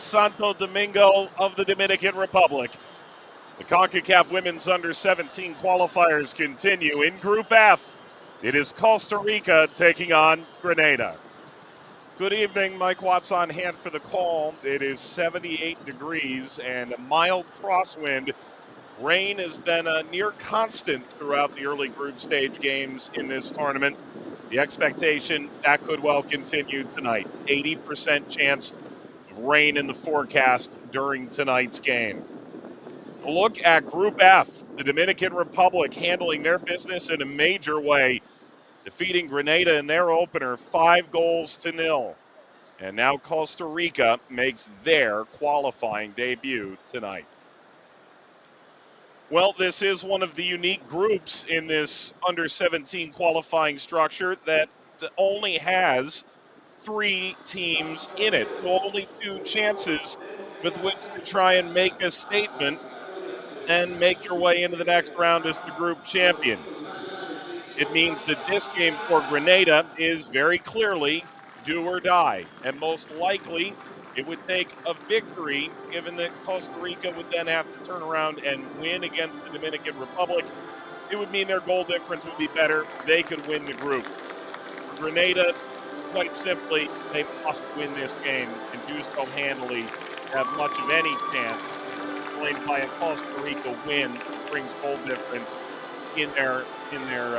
Santo Domingo of the Dominican Republic. The Concacaf Women's Under-17 qualifiers continue. In Group F, it is Costa Rica taking on Grenada. Good evening, Mike Watts on hand for the call. It is 78 degrees and a mild crosswind. Rain has been a near constant throughout the early group stage games in this tournament. The expectation, that could well continue tonight. 80% chance of rain in the forecast during tonight's game. A look at Group F, the Dominican Republic handling their business in a major way, defeating Grenada in their opener 5-0. And now Costa Rica makes their qualifying debut tonight. Well, this is one of the unique groups in this under-17 qualifying structure that only has 3 teams in it. So only 2 chances with which to try and make a statement and make your way into the next round as the group champion. It means that this game for Grenada is very clearly do or die, and most likely it would take a victory, given that Costa Rica would then have to turn around and win against the Dominican Republic. It would mean their goal difference would be better. They could win the group. For Grenada, quite simply, they must win this game and do so handily to have much of any chance. Joined by a Costa Rica win brings goal difference in their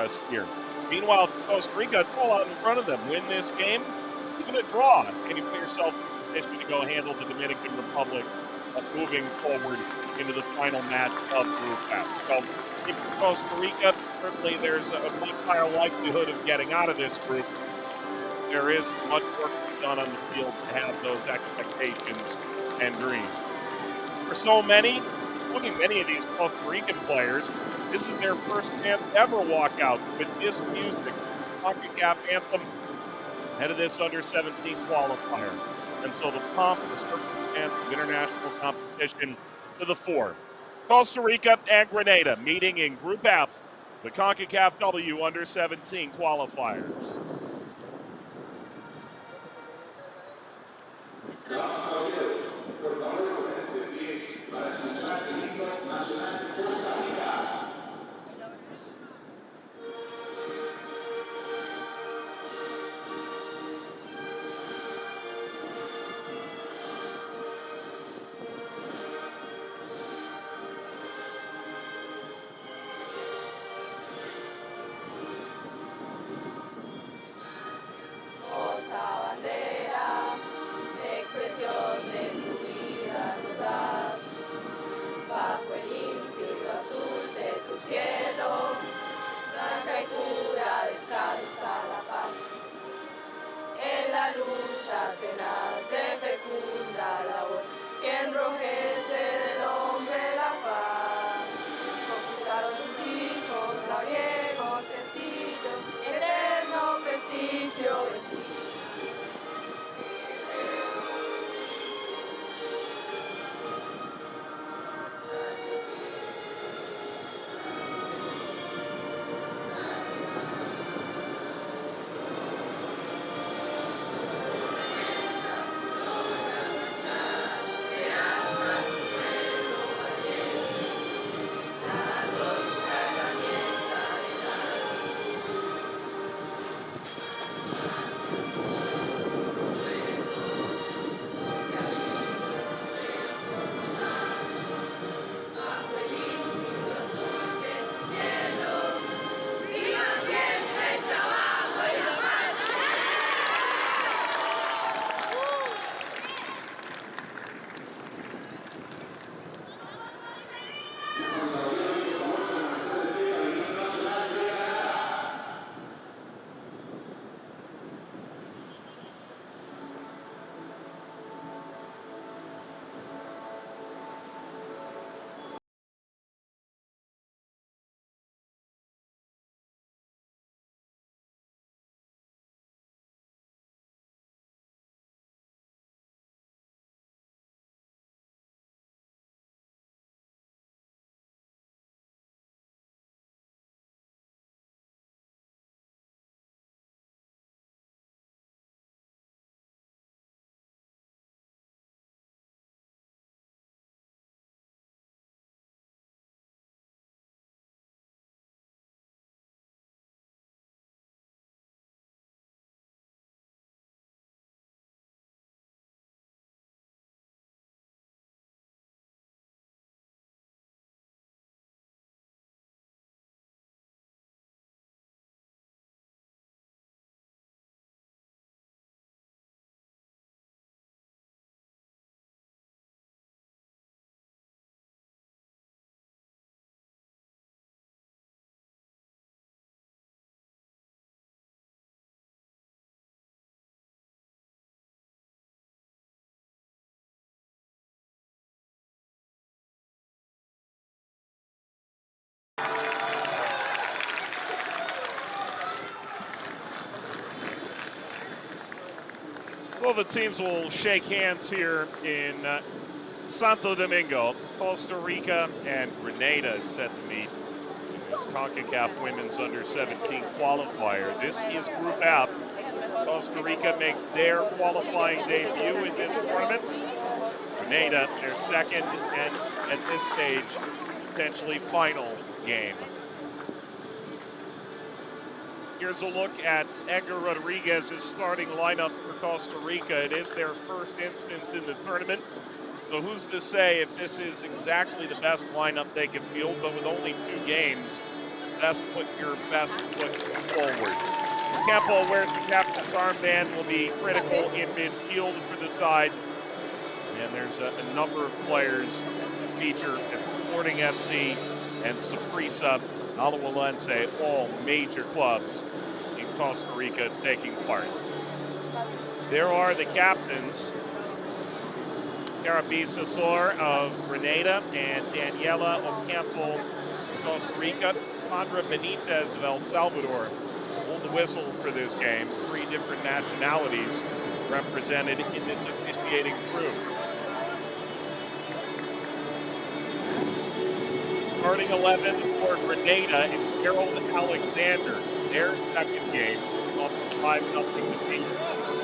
sphere. Meanwhile, for Costa Rica, it's all out in front of them. Win this game, even a draw, and you put yourself in a position to go handle the Dominican Republic moving forward into the final match of Group F. So, if Costa Rica, certainly there's a much higher likelihood of getting out of this group. There is much work to be done on the field to have those expectations and dreams. For so many, including many of these Costa Rican players, this is their first chance to ever walk out with this music, Concacaf anthem, ahead of this under-17 qualifier. And so the pomp and the circumstance of international competition to the fore. Costa Rica and Grenada meeting in Group F, the Concacaf W under-17 qualifiers. Both the teams will shake hands here in Santo Domingo. Costa Rica and Grenada is set to meet in this Concacaf Women's Under-17 qualifier. This is Group F. Costa Rica makes their qualifying debut in this tournament. Grenada, their second and, at this stage, potentially final game. Here's a look at Edgar Rodriguez's starting lineup for Costa Rica. It is their first instance in the tournament. So who's to say if this is exactly the best lineup they can field, but with only 2 games, best put your best foot forward. Campo wears the captain's armband, will be critical in midfield for the side. And there's a number of players feature at Sporting FC and Saprissa, Alajuelense, all major clubs in Costa Rica taking part. There are the captains, Carabi Sasor of Grenada and Daniela Ocampo of Costa Rica. Sandra Benitez of El Salvador hold the whistle for this game. 3 different nationalities represented in this officiating crew. Starting 11 for Grenada is Gerald Alexander. Their second game, off 5-0 defeat,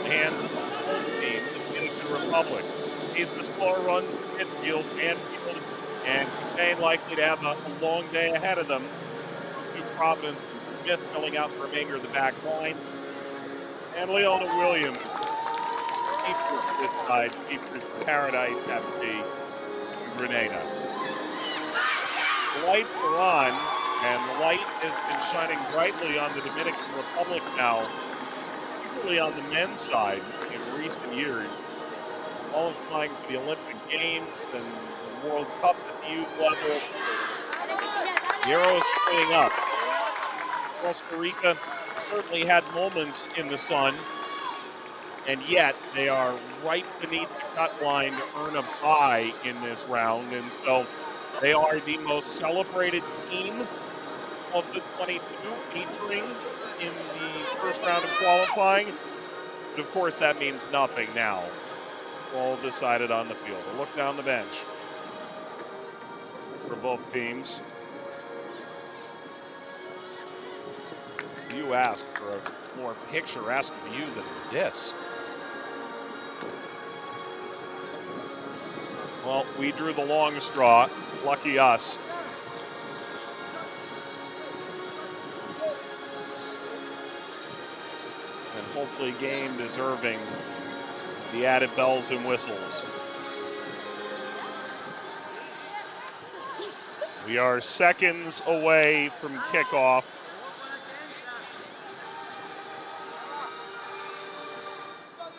and home team, the Dominican Republic. He's the slow runs to midfield, Anfield, and Spain likely to have a long day ahead of them. 2 Providence and Smith filling out the remainder of the back line. And Leona Williams, keeper for this side, keepers Paradise FC in Grenada. The lights are on, and the light has been shining brightly on the Dominican Republic now, particularly on the men's side in recent years. Qualifying for the Olympic Games and the World Cup at the youth level. The arrow is pointing up. Costa Rica certainly had moments in the sun, and yet they are right beneath the cut line to earn a bye in this round, and so they are the most celebrated team of the 22 featuring in the first round of qualifying. But of course, that means nothing now. It's all decided on the field. A look down the bench for both teams. You asked for a more picturesque view than this. Well, we drew the long straw. Lucky us. And hopefully game deserving the added bells and whistles. We are seconds away from kickoff.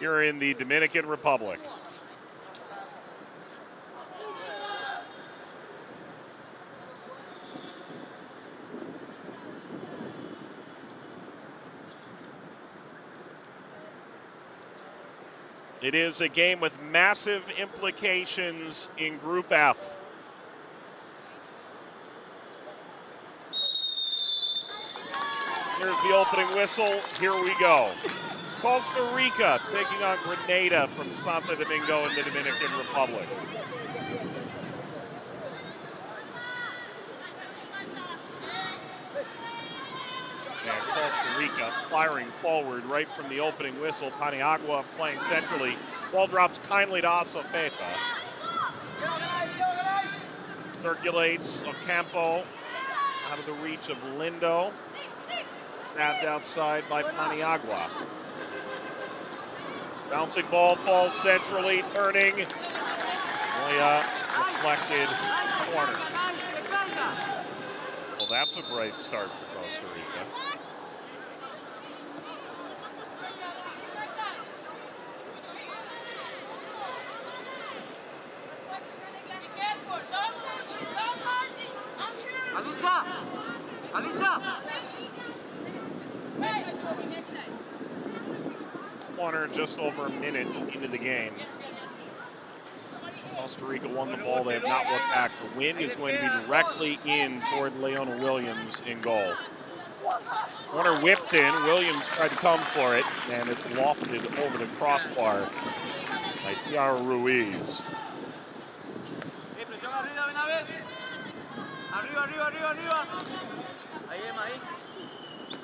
Here in the Dominican Republic. It is a game with massive implications in Group F. Here's the opening whistle. Here we go. Costa Rica taking on Grenada from Santo Domingo in the Dominican Republic. And Costa Rica firing forward right from the opening whistle. Paniagua playing centrally. Ball drops kindly to Asofefa. Circulates Ocampo out of the reach of Lindo. Snapped outside by Paniagua. Bouncing ball falls centrally, turning. Moya reflected corner. Well, that's a bright start for Costa Rica. Corner just over a minute into the game. Costa Rica won the ball. They have not looked back. The wind is going to be directly in toward Leona Williams in goal. Corner whipped in. Williams tried to come for it, and it's lofted over the crossbar by Tiara Ruiz.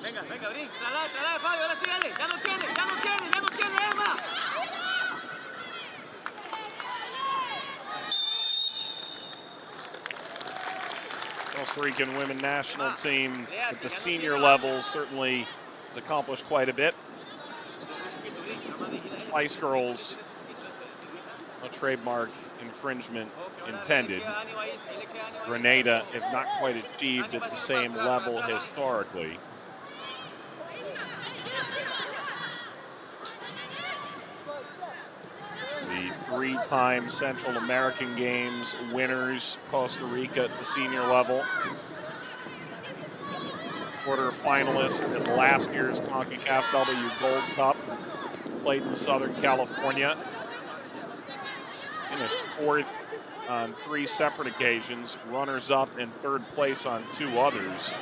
Venga, venga, brin. Traslada, Fabio, ahora sí, dale. Ya no tiene, Emma. Costa Rican women national team at the senior level certainly has accomplished quite a bit. Spice Girls, no trademark infringement intended. Grenada have not quite achieved at the same level historically. The three-time Central American Games winners, Costa Rica at the senior level. Quarter finalist in last year's Concacaf W Gold Cup. Played in Southern California. Finished fourth on 3 separate occasions. Runners-up and third place on 2 others.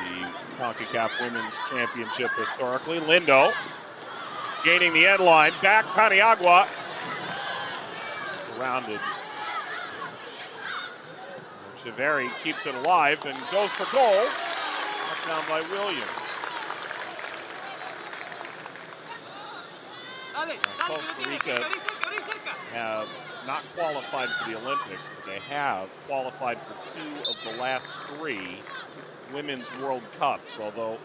The Concacaf Women's Championship historically. Lindo gaining the end line. Back Paniagua. Surrounded. Chiveri keeps it alive and goes for goal. Knocked down by Williams. Costa Rica have not qualified for the Olympics, but they have qualified for 2 of the last 3 Women's World Cups, although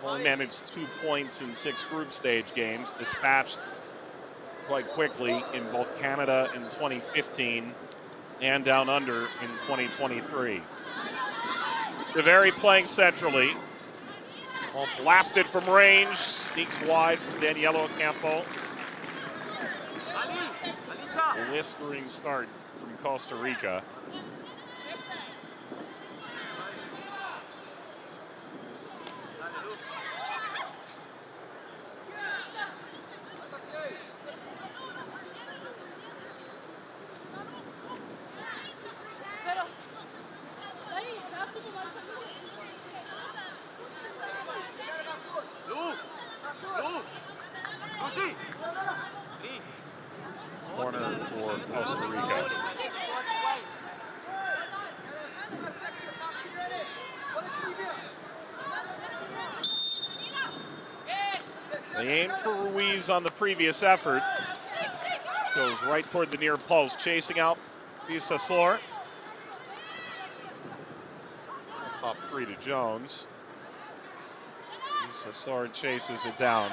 only managed 2 points in 6 group stage games, dispatched quite quickly in both Canada in 2015 and down under in 2023. Chiveri playing centrally. Ball blasted from range, sneaks wide from Daniela Ocampo. Blistering start from Costa Rica. Corner for Costa Rica. They aimed for Ruiz on the previous effort. Goes right toward the near post, chasing out Bisasor. Pop free to Jones. Bisasor chases it down.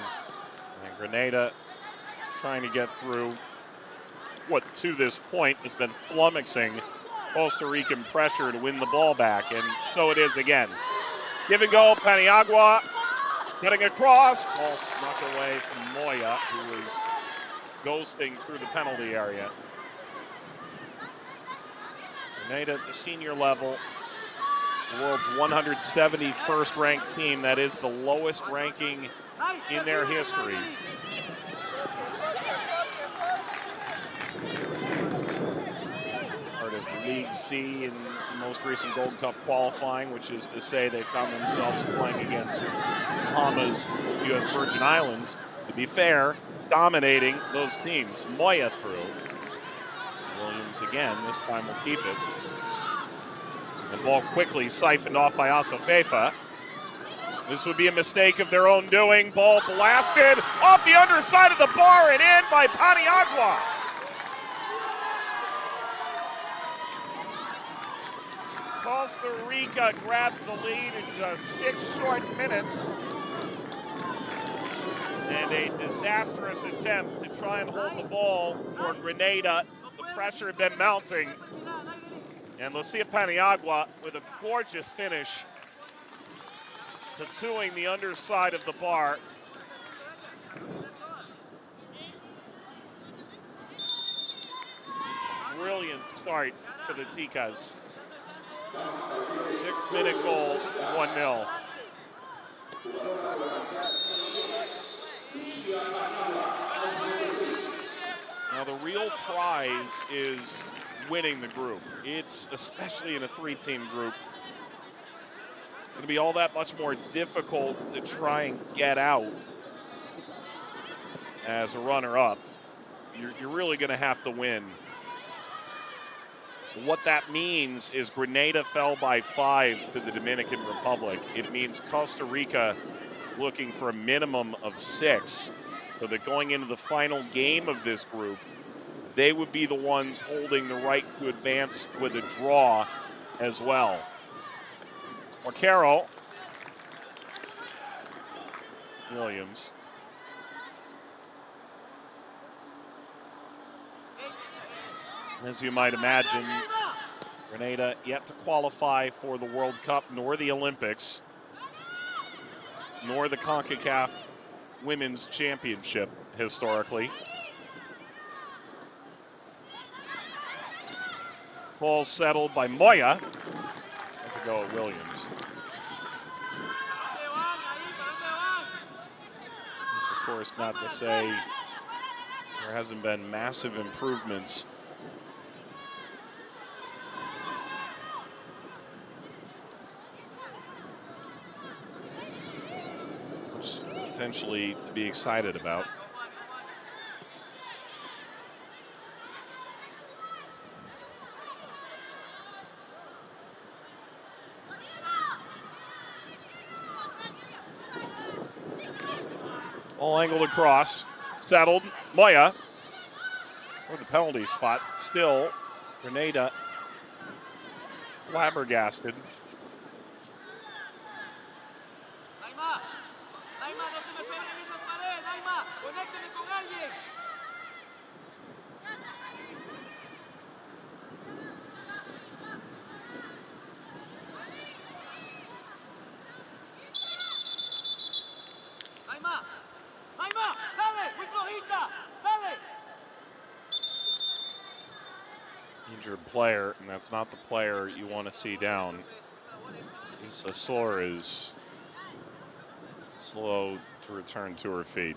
And Grenada trying to get through what to this point has been flummoxing Costa Rican pressure to win the ball back, and so it is again. Give and go, Paniagua getting across. Ball snuck away from Moya, who was ghosting through the penalty area. Grenada at the senior level, the world's 171st ranked team. That is the lowest ranking in their history. Part of League C in the most recent Gold Cup qualifying, which is to say they found themselves playing against Bahamas, U.S. Virgin Islands. To be fair, dominating those teams. Moya through. Williams again, this time will keep it. The ball quickly siphoned off by Asafefa. This would be a mistake of their own doing. Ball blasted off the underside of the bar and in by Paniagua. Costa Rica grabs the lead in just 6 short minutes. And a disastrous attempt to try and hold the ball for Grenada. The pressure had been mounting. And Lucia Paniagua with a gorgeous finish, tattooing the underside of the bar. Brilliant start for the Ticas. 6-minute goal, 1-0. Now the real prize is winning the group. It's, especially in a 3-team group, going to be all that much more difficult to try and get out as a runner-up. You're really going to have to win. What that means is Grenada fell by 5 to the Dominican Republic. It means Costa Rica is looking for a minimum of 6, so that going into the final game of this group, they would be the ones holding the right to advance with a draw as well. Marquero. Williams. As you might imagine, Grenada yet to qualify for the World Cup, nor the Olympics, nor the Concacaf Women's Championship historically. Ball settled by Moya. As a go at Williams. This, of course, not to say there hasn't been massive improvements potentially to be excited about. All angled across, settled, Moya for the penalty spot. Still, Grenada flabbergasted. Injured player, and that's not the player you want to see down. Sasor is slow to return to her feet.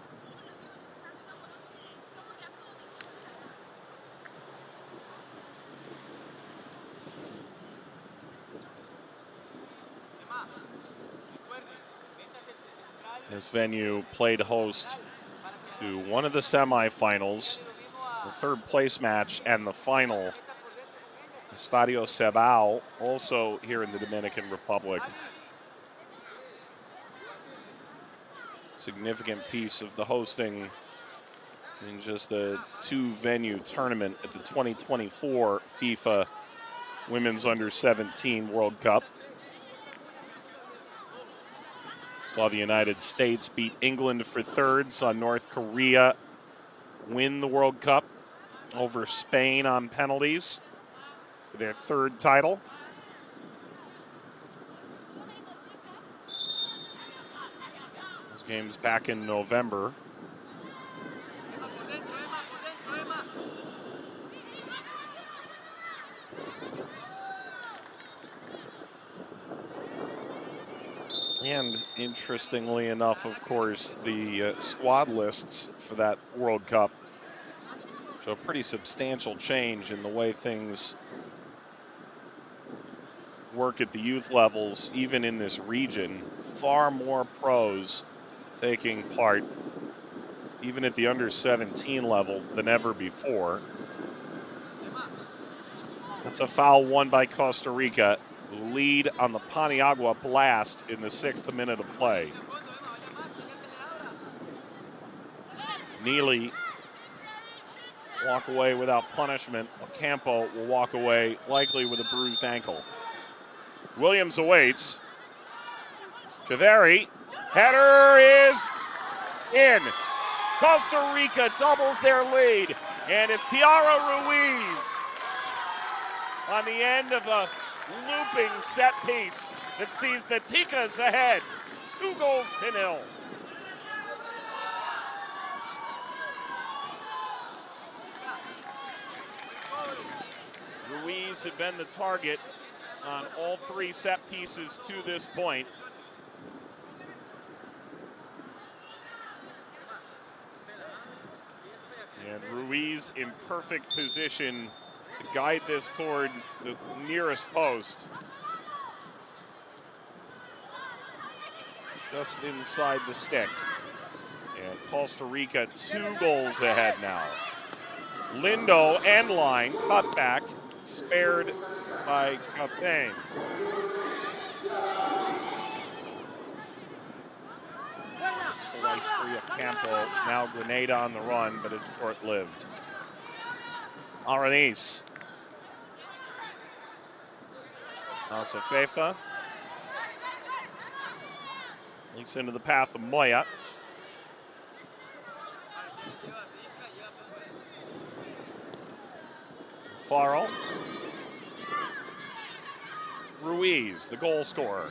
This venue played host to one of the semifinals, the third place match, and the final. Estadio, also here in the Dominican Republic. Significant piece of the hosting in just a 2-venue tournament at the 2024 FIFA Women's Under-17 World Cup. Saw the United States beat England for 3rd, saw North Korea win the World Cup over Spain on penalties for their 3rd title. Those games back in November. And interestingly enough, of course, the squad lists for that World Cup show a pretty substantial change in the way things work at the youth levels, even in this region. Far more pros taking part, even at the under-17 level, than ever before. That's a foul won by Costa Rica. Lead on the Paniagua blast in the 6th minute of play. Neely walk away without punishment. Ocampo will walk away likely with a bruised ankle. Williams awaits. Chaveri, header is in. Costa Rica doubles their lead, and it's Tiara Ruiz on the end of a looping set piece that sees the Ticas ahead, 2-0. Ruiz had been the target on all 3 set pieces to this point. And Ruiz in perfect position to guide this toward the nearest post. just inside the stick. And Costa Rica 2 goals ahead now. Lindo end line, cut back, spared by Captain. Slice free of Campo. Now Grenada on the run, but it's short-lived. Aranese. Asafefa. Links into the path of Moya. Farrell. Ruiz, the goal scorer.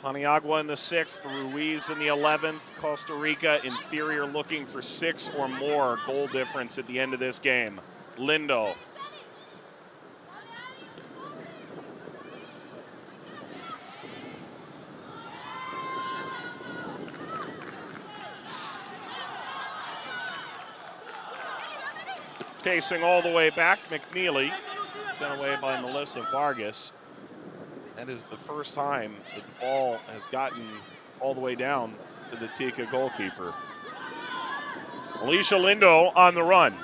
Paniagua in the 6th, Ruiz in the 11th. Costa Rica inferior, looking for 6 or more goal difference at the end of this game. Lindo. Chasing all the way back, McNeely, done away by Melissa Vargas. That is the first time that the ball has gotten all the way down to the Tika goalkeeper. Alicia Lindo on the run.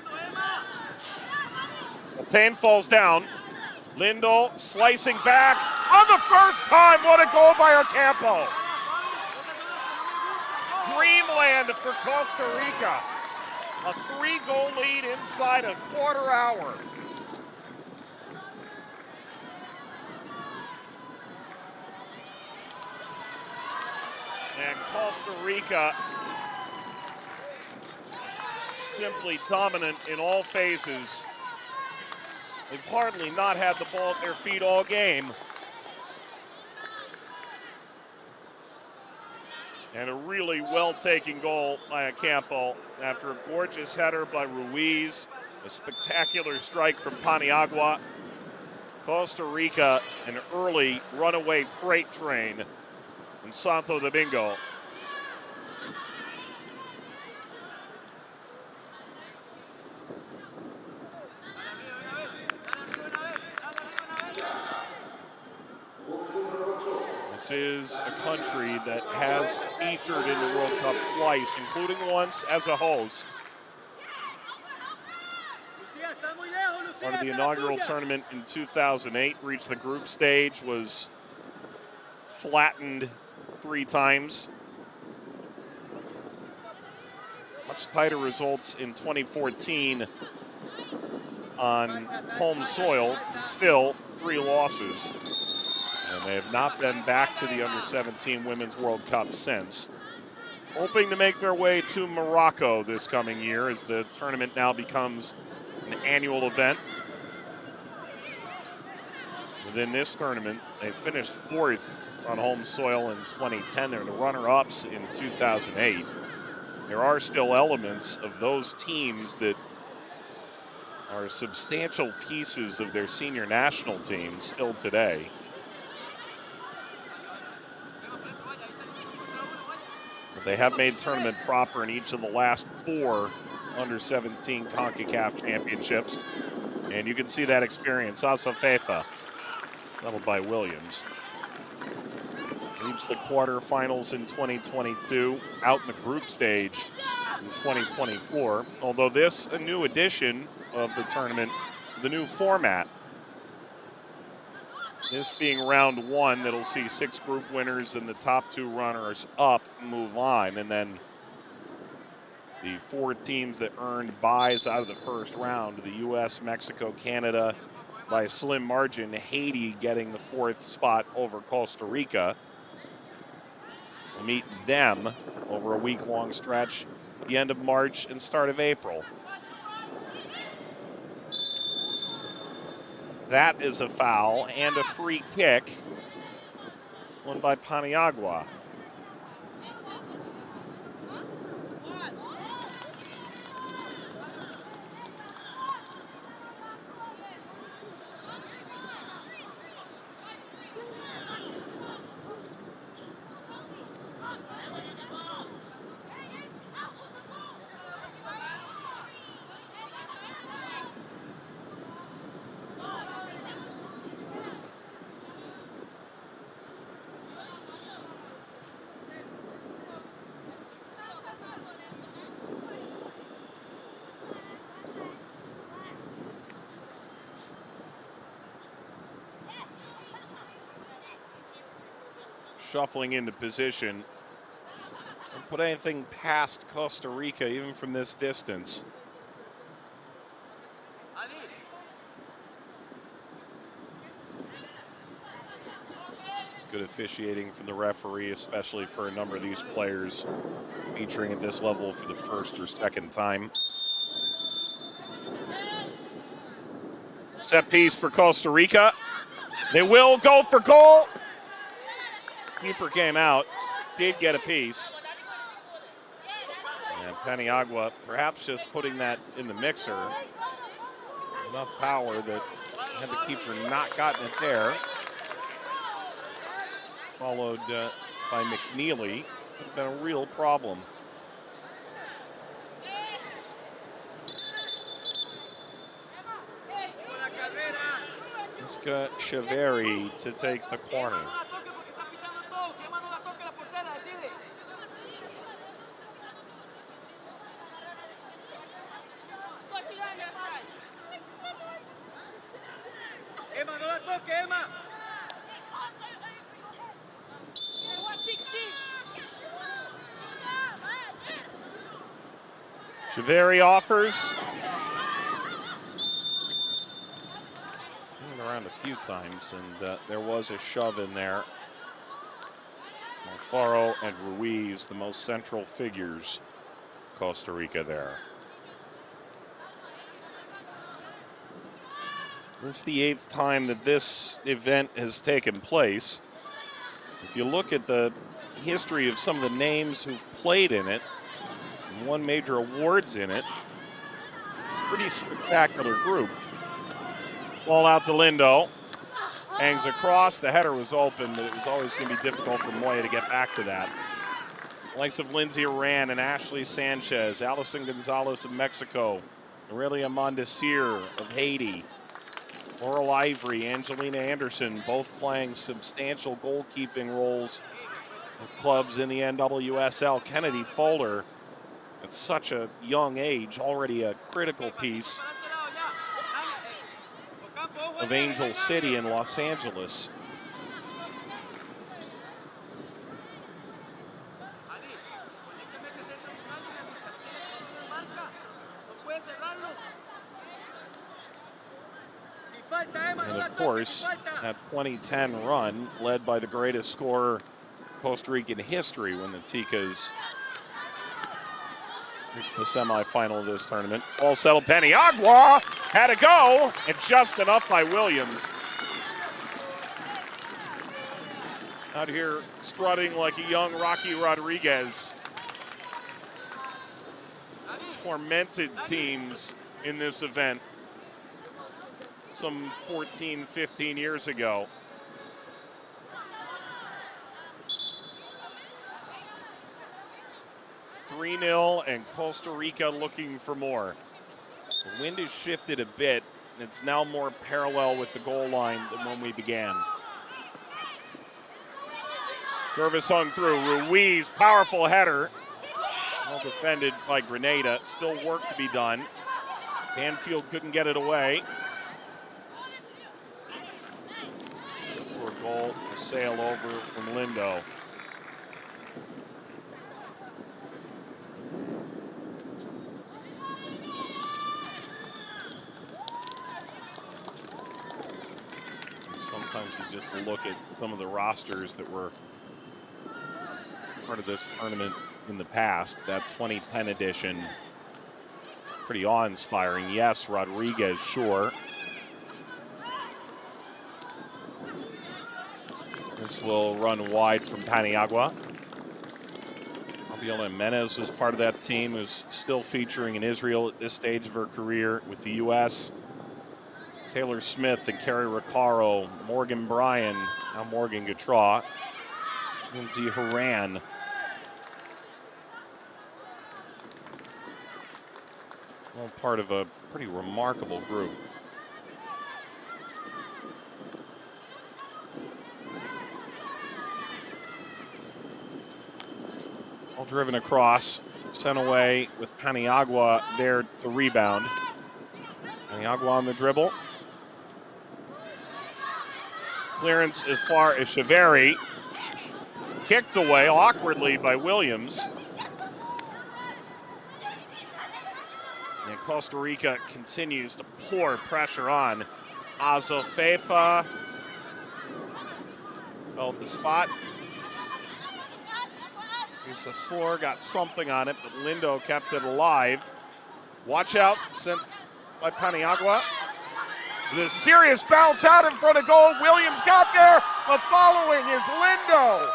Obtain falls down. Lindo slicing back on the first time. What a goal by Ocampo. Dreamland for Costa Rica. A 3-goal lead inside a quarter hour. And Costa Rica simply dominant in all phases. They've hardly not had the ball at their feet all game. And a really well-taken goal by Ocampo after a gorgeous header by Ruiz, a spectacular strike from Paniagua. Costa Rica, an early runaway freight train in Santo Domingo. This is a country that has featured in the World Cup twice, including once as a host. Part of the inaugural tournament in 2008, reached the group stage, was flattened 3 times. Much tighter results in 2014 on home soil, but still 3 losses. And they have not been back to the Under-17 Women's World Cup since. Hoping to make their way to Morocco this coming year as the tournament now becomes an annual event. Within this tournament, they finished 4th on home soil in 2010. They're the runner-ups in 2008. There are still elements of those teams that are substantial pieces of their senior national team still today. But they have made tournament proper in each of the last 4 Under-17 Concacaf championships. And you can see that experience. Asafefa, settled by Williams. Reached the quarterfinals in 2022, out in the group stage in 2024. Although this, a new edition of the tournament, the new format. This being round 1, that'll see 6 group winners and the top 2 runners up move on. And then the 4 teams that earned byes out of the first round, the U.S., Mexico, Canada, by a slim margin, Haiti getting the 4th spot over Costa Rica. We'll meet them over a week-long stretch, the end of March and start of April. That is a foul and a free kick, won by Paniagua. shuffling into position. Don't put anything past Costa Rica, even from this distance. It's good officiating from the referee, especially for a number of these players featuring at this level for the first or second time. Set piece for Costa Rica. They will go for goal. Keeper came out, did get a piece. And Paniagua perhaps just putting that in the mixer. Enough power that had the keeper not gotten it there. Followed by McNeely. Would have been a real problem. Iska Chaveri to take the corner. Chaveri offers. Around a few times, and there was a shove in there. Alfaro and Ruiz, the most central figures, Costa Rica there. This is the 8th time that this event has taken place. If you look at the history of some of the names who've played in it and won major awards in it, pretty spectacular group. Ball out to Lindo. Hangs across. The header was open, but it was always going to be difficult for Moya to get back to that. Likes of Lindsay Aran and Ashley Sanchez, Alison Gonzalez of Mexico, Aurelia Mondesir of Haiti, Laurel Ivory, Angelina Anderson, both playing substantial goalkeeping roles with clubs in the NWSL. Kennedy Folder, at such a young age, already a critical piece of Angel City in Los Angeles. And of course, that 2010 run led by the greatest scorer Costa Rican history when the Ticas reached the semifinal of this tournament. Ball settled. Paniagua had to go, and just enough by Williams. Out here strutting like a young Rocky Rodriguez. Tormented teams in this event some 14, 15 years ago. (3-0) and Costa Rica looking for more. The wind has shifted a bit. It's now more parallel with the goal line than when we began. Gervais hung through. Ruiz, powerful header. Well defended by Grenada. Still work to be done. Banfield couldn't get it away. For a goal, a sail over from Lindo. Sometimes you just look at some of the rosters that were part of this tournament in the past. That 2010 edition, pretty awe-inspiring. Yes, Rodriguez, sure. This will run wide from Paniagua. Albiona Jimenez was part of that team, who's still featuring in Israel at this stage of her career with the U.S. Taylor Smith and Carrie Recaro, Morgan Bryan, now Morgan Gautrat, Lindsay Horan. All part of a pretty remarkable group. All driven across, sent away with Paniagua there to rebound. Paniagua on the dribble. Clearance as far as Chaveri. kicked away awkwardly by Williams. And Costa Rica continues to pour pressure on. Azofeifa felt the spot. Slor got something on it, but Lindo kept it alive. Watch out, sent by Paniagua. The serious bounce out in front of goal. Williams got there, but following is Lindo.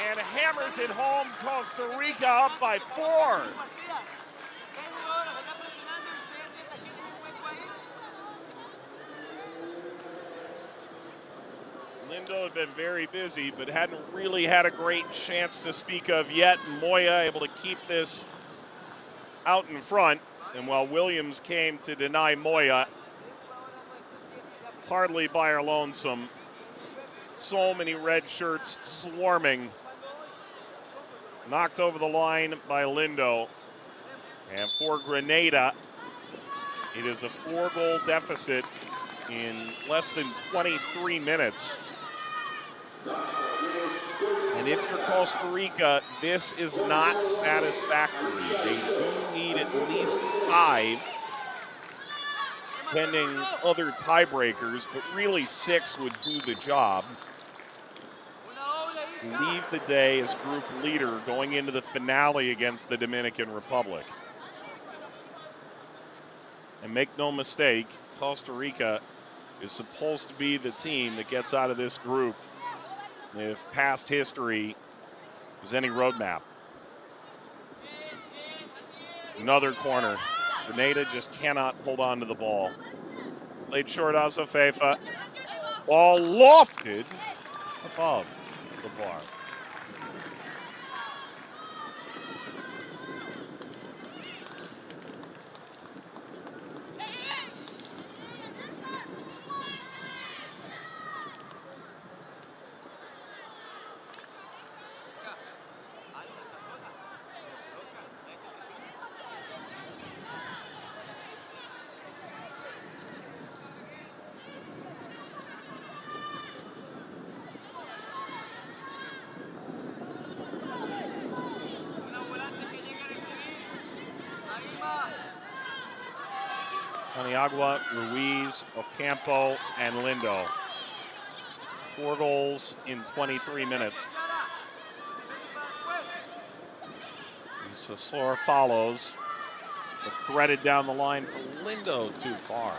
And hammers it home. Costa Rica up by 4. Lindo had been very busy, but hadn't really had a great chance to speak of yet. Moya able to keep this out in front. And while Williams came to deny Moya, hardly by our lonesome, so many red shirts swarming. Knocked over the line by Lindo. And for Grenada, it is a 4-goal deficit in less than 23 minutes. And if you're Costa Rica, this is not satisfactory. They do need at least 5, pending other tiebreakers, but really 6 would do the job. Leave the day as group leader going into the finale against the Dominican Republic. And make no mistake, Costa Rica is supposed to be the team that gets out of this group if past history is any roadmap. Another corner. Grenada just cannot hold on to the ball. Played short Azofeifa. Ball lofted above the bar. Paniagua, Ruiz, Ocampo, and Lindo. 4 goals in 23 minutes. Slor follows, but threaded down the line for Lindo too far.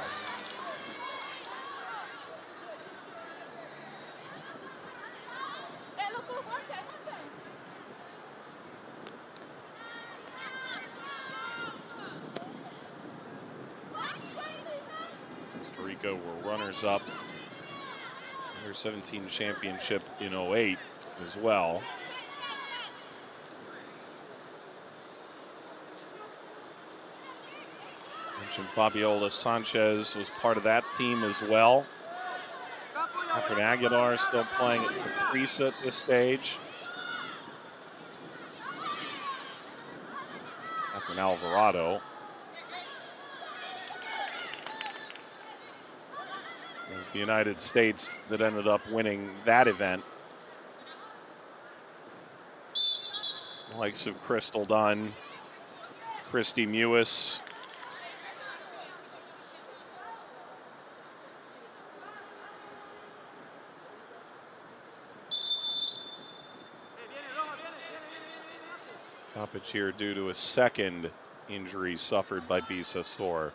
Costa Rica were runners-up Under-17 championship in 08 as well. Mentioned Fabiola Sánchez was part of that team as well. Catherine Aguilar still playing at Saprissa at this stage. Catherine Alvarado. It was the United States that ended up winning that event. The likes of Crystal Dunn, Christy Mewis. Stoppage here due to a second injury suffered by Slor.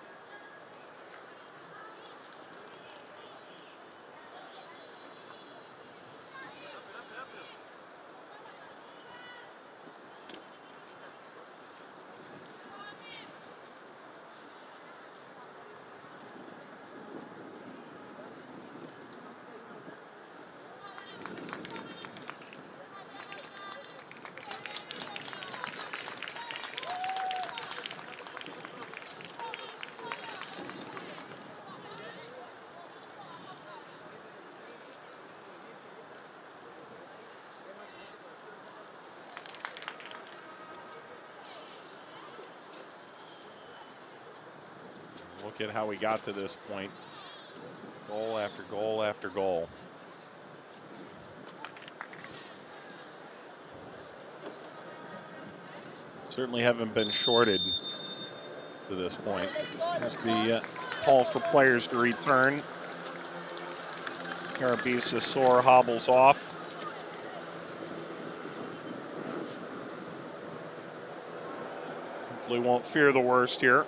Look at how we got to this point. Goal after goal after goal. Certainly haven't been shorted to this point. There's the call for players to return. Carabisa Sor hobbles off. Hopefully won't fear the worst here.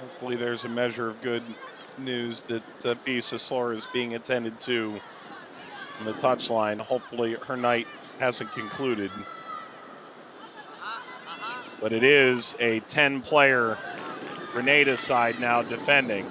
Hopefully there's a measure of good news that Bisasor is being attended to on the touchline. Hopefully her night hasn't concluded. But it is a 10-player Grenada side now defending.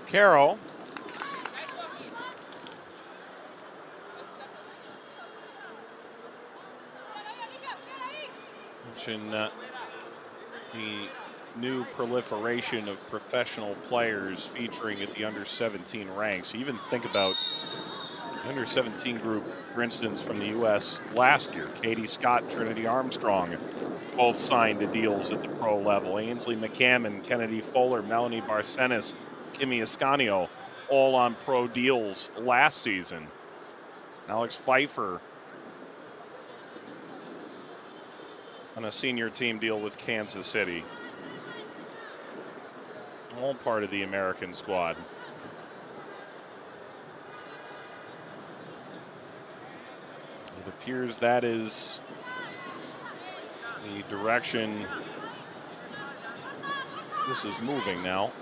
Carroll. Mention the new proliferation of professional players featuring at the under-17 ranks. You even think about the under-17 group, for instance, from the U.S. last year. Katie Scott, Trinity Armstrong, both signed to deals at the pro level. Ainsley McCammon, Kennedy Fuller, Melanie Barcenas, Kimi Ascanio, all on pro deals last season. Alex Pfeiffer on a senior team deal with Kansas City. All part of the American squad. It appears that is the direction this is moving now.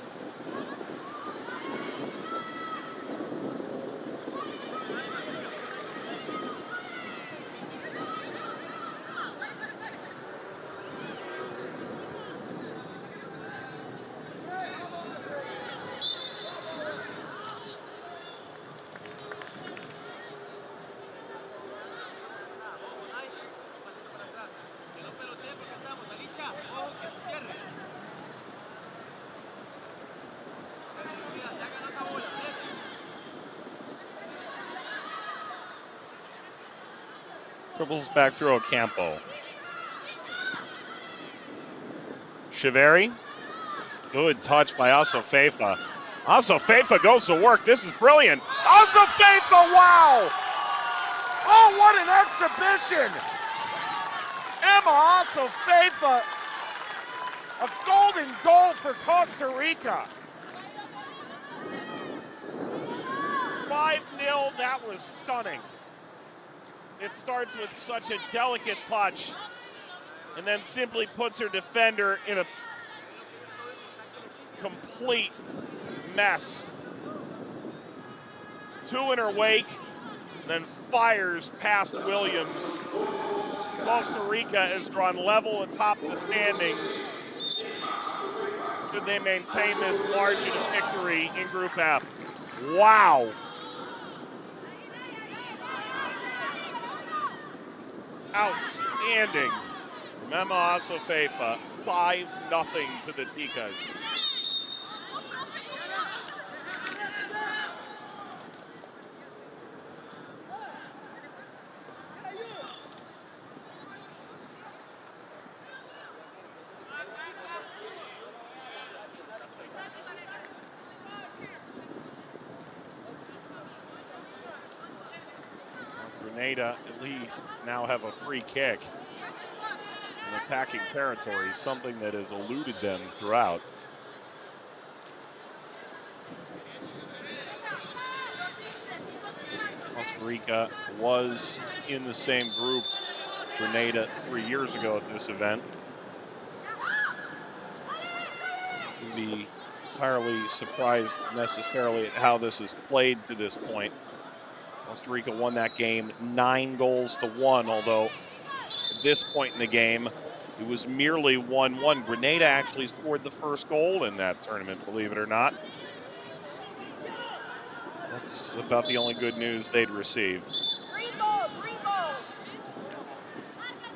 Dribbles back through Ocampo. Chiveri. Good touch by Asofeifa. Asofeifa goes to work. This is brilliant. Asofeifa, wow! Oh, what an exhibition! Emma Asofeifa, a golden goal for Costa Rica. 5-0, that was stunning. It starts with such a delicate touch and then simply puts her defender in a complete mess. Two in her wake, then fires past Williams. Costa Rica has drawn level atop the standings. Should they maintain this margin of victory in Group F? Wow. Outstanding. Mema Asofeifa, 5-0 to the Ticas. Grenada at least now have a free kick in attacking territory, something that has eluded them throughout. Rica was in the same group Grenada 3 years ago at this event. Wouldn't be entirely surprised necessarily at how this is played to this point. Costa Rica won that game 9-1, although at this point in the game, it was merely 1-1. Grenada actually scored the first goal in that tournament, believe it or not. That's about the only good news they'd receive.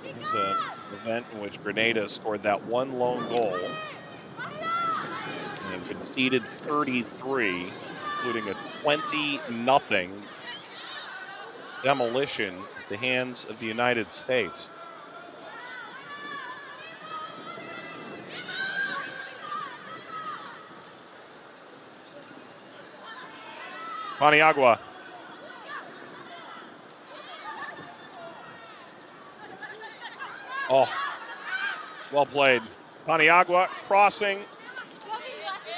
It was an event in which Grenada scored that one lone goal and conceded 33, including a 20-0 demolition at the hands of the United States. Paniagua. Oh, well played. Paniagua crossing,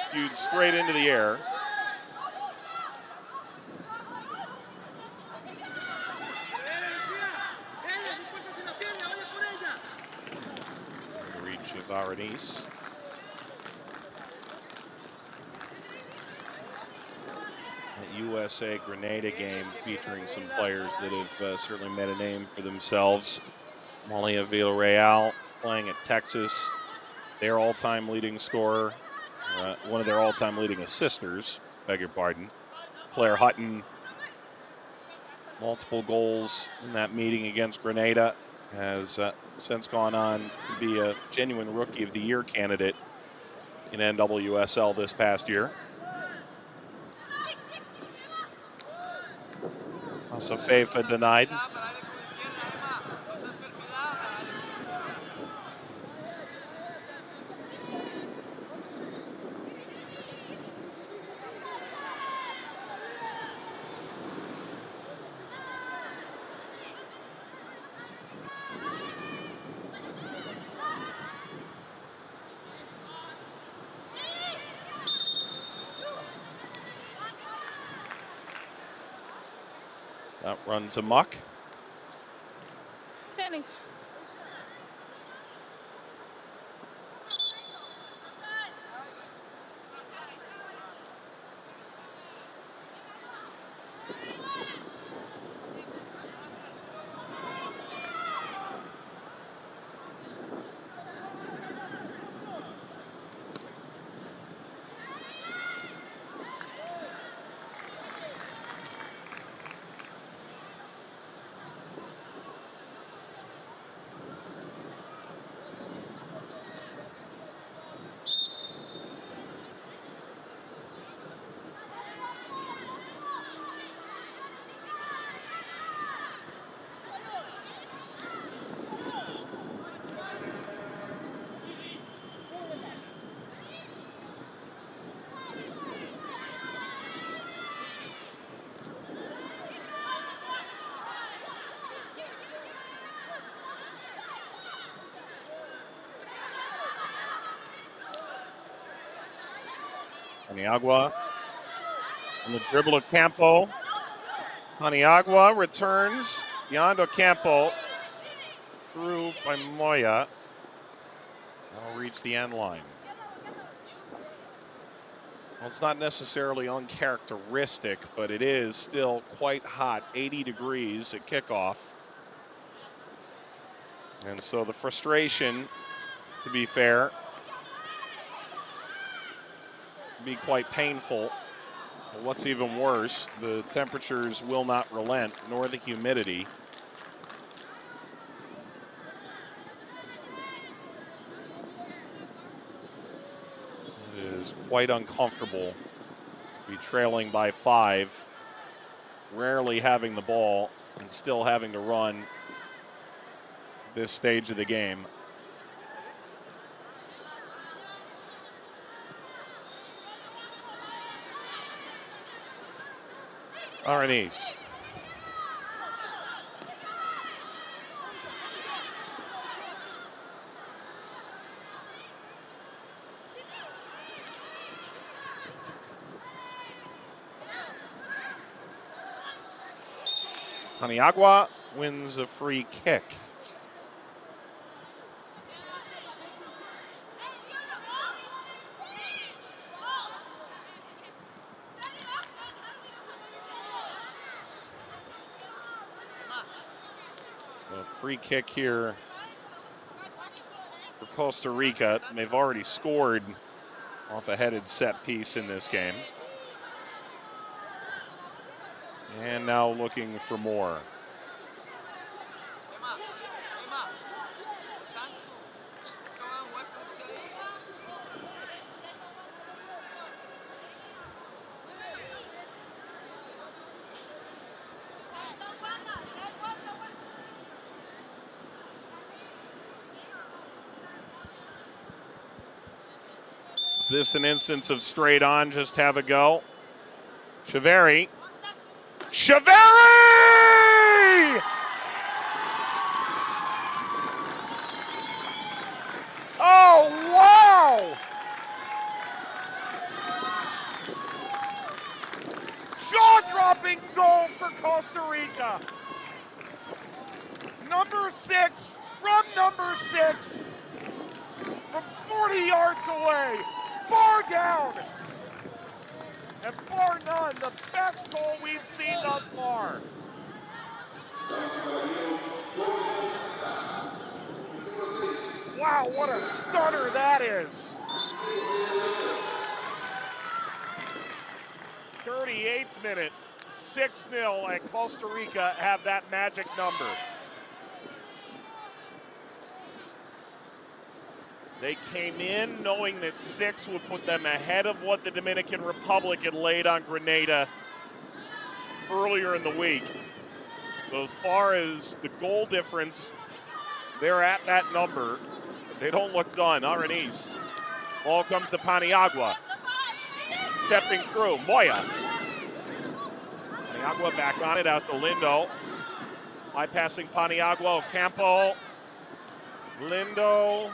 spewed straight into the air. The reach of Aranis. USA Grenada game featuring some players that have certainly made a name for themselves. Malia Villarreal playing at Texas, their all-time leading scorer, one of their all-time leading assisters, beg your pardon. Claire Hutton, multiple goals in that meeting against Grenada, has since gone on to be a genuine Rookie of the Year candidate in NWSL this past year. Safefa denied. That runs amok. Sammy. Paniagua on the dribble of Campo. Paniagua returns beyond Ocampo, through by Moya. That'll reach the end line. Well, it's not necessarily uncharacteristic, but it is still quite hot, 80 degrees at kickoff. And so the frustration, to be fair, be quite painful. But what's even worse, the temperatures will not relent, nor the humidity. It is quite uncomfortable to be trailing by 5, rarely having the ball, and still having to run this stage of the game. Aranis. Paniagua wins a free kick. So a free kick here for Costa Rica. They've already scored off a headed set piece in this game. And now looking for more. Is this an instance of straight on, just have a go? Cheveri. Oh, wow! Jaw-dropping goal for Costa Rica. Number 6 from number 6 from 40 yards away. Bar down. And bar none, the best goal we've seen thus far. Wow, what a stunner that is. 38th minute, 6-0, and Costa Rica have that magic number. They came in knowing that 6 would put them ahead of what the Dominican Republic had laid on Grenada earlier in the week. So as far as the goal difference, they're at that number. But they don't look done. Arenis. Ball comes to Paniagua. Stepping through, Moya. Paniagua back on it, out to Lindo. Bypassing Paniagua, Ocampo. Lindo.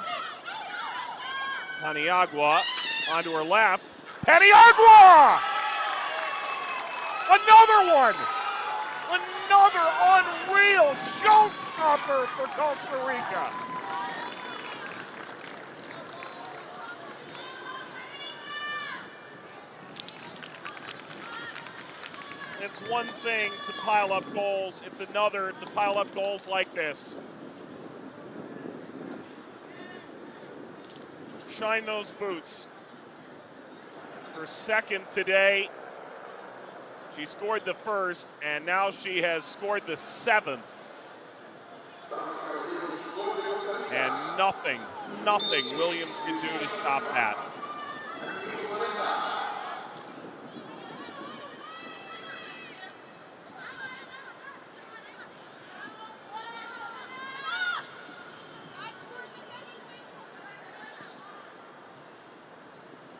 Paniagua onto her left. Paniagua! Another one! Another unreal showstopper for Costa Rica. It's one thing to pile up goals, it's another to pile up goals like this. Shine those boots. Her second today. She scored the first, and now she has scored the 7th. And nothing Williams can do to stop that.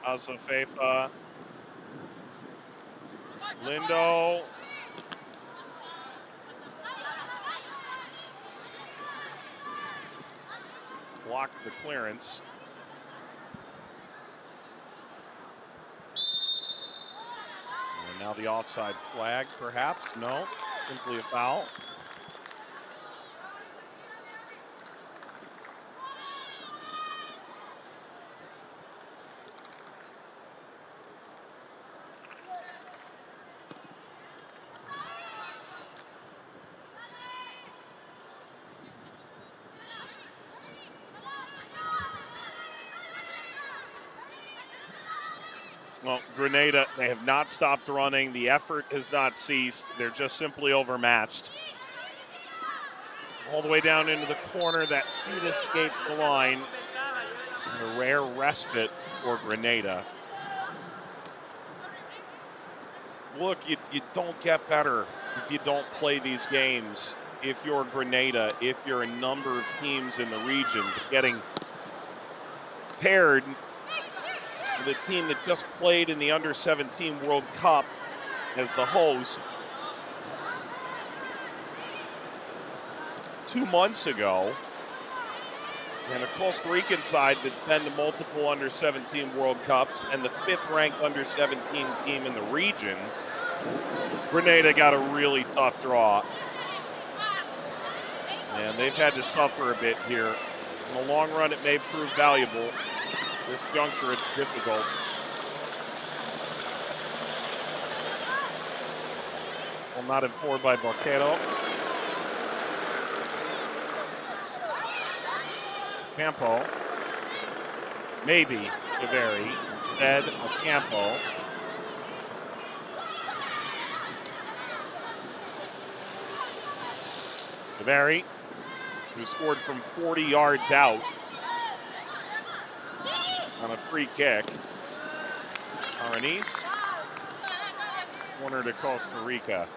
Azafefa. Lindo. Blocked the clearance. And now the offside flag, perhaps? No, simply a foul. Well, Grenada, they have not stopped running. The effort has not ceased. They're just simply overmatched. All the way down into the corner that did escape the line. And a rare respite for Grenada. Look, you don't get better if you don't play these games. If you're Grenada, if you're a number of teams in the region, getting paired the team that just played in the Under-17 World Cup as the host 2 months ago, and a Costa Rican side that's been to multiple Under-17 World Cups and the 5th-ranked Under-17 team in the region. Grenada got a really tough draw. And they've had to suffer a bit here. In the long run, it may prove valuable. This juncture, it's difficult. Well, not informed by Barquero. Campo. Maybe Chaveri. Instead, Campo. Chaveri, who scored from 40 yards out on a free kick. Aranis. Corner to Costa Rica.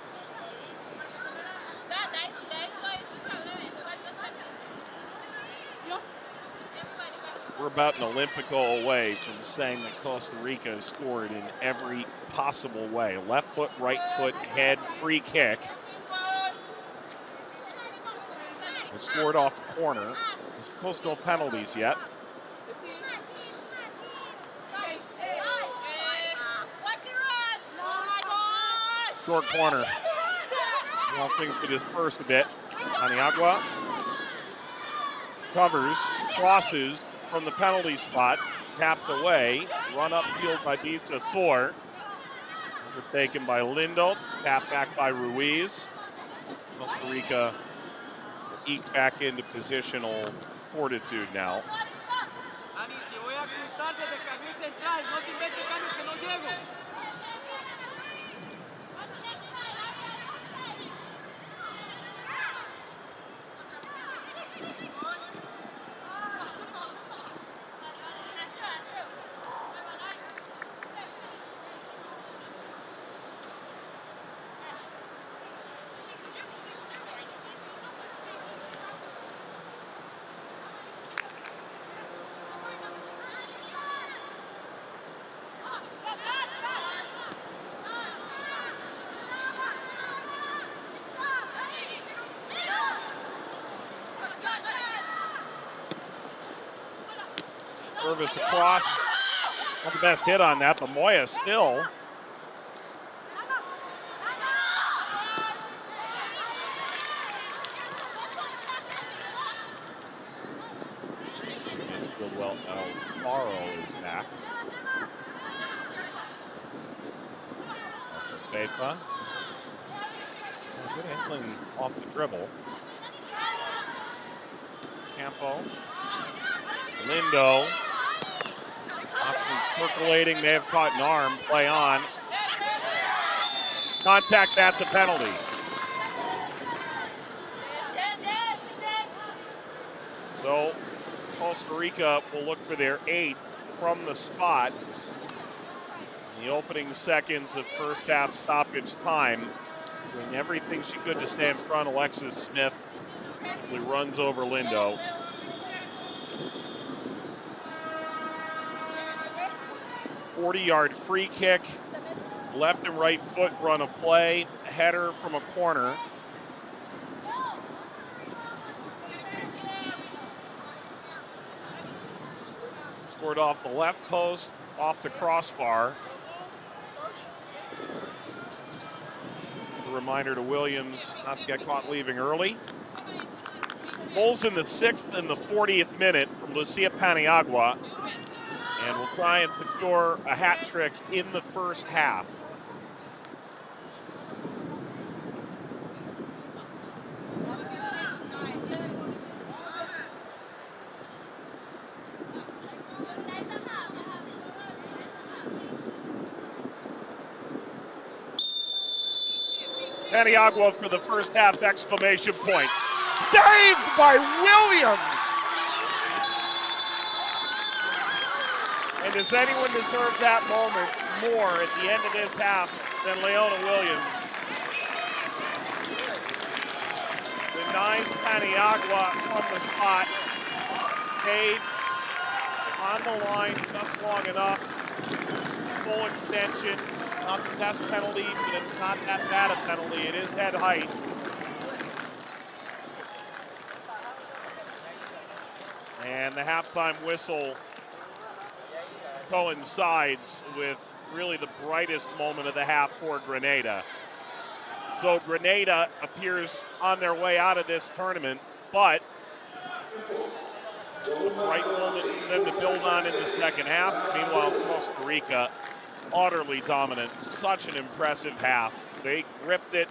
We're about an Olympico away from saying that Costa Rica has scored in every possible way. Left foot, right foot, head, free kick. They scored off a corner. There's supposed to no penalties yet. Short corner. Now things could disperse a bit. Paniagua covers, crosses from the penalty spot, tapped away, run upfield by Bisa Sor. Overtaken by Lindo, tapped back by Ruiz. Costa Rica eke back into positional fortitude now. Service across. Not the best hit on that, but Moya still. Midfield well, Alfaro is back. Also Feifa. Good handling off the dribble. Campo. Lindo. Options percolating, may have caught an arm, play on. Contact, that's a penalty. So Costa Rica will look for their 8th from the spot. In the opening seconds of first half stoppage time, doing everything she could to stay in front. Alexis Smith simply runs over Lindo. .40-yard free kick, left and right foot run of play, header from a corner. Scored off the left post, off the crossbar. Just a reminder to Williams not to get caught leaving early. Goals in the 6th and the 40th minute from Lucia Paniagua. And will try and secure a hat trick in the first half. Paniagua for the first half, exclamation point. Saved by Williams! And does anyone deserve that moment more at the end of this half than Leona Williams? Denies Paniagua from the spot. Stayed on the line just long enough. Full extension. Not the best penalty, but it's not that bad a penalty. It is head height. And the halftime whistle coincides with really the brightest moment of the half for Grenada. So Grenada appears on their way out of this tournament, but a bright moment for them to build on in the second half. Meanwhile, Costa Rica, utterly dominant. Such an impressive half. They gripped it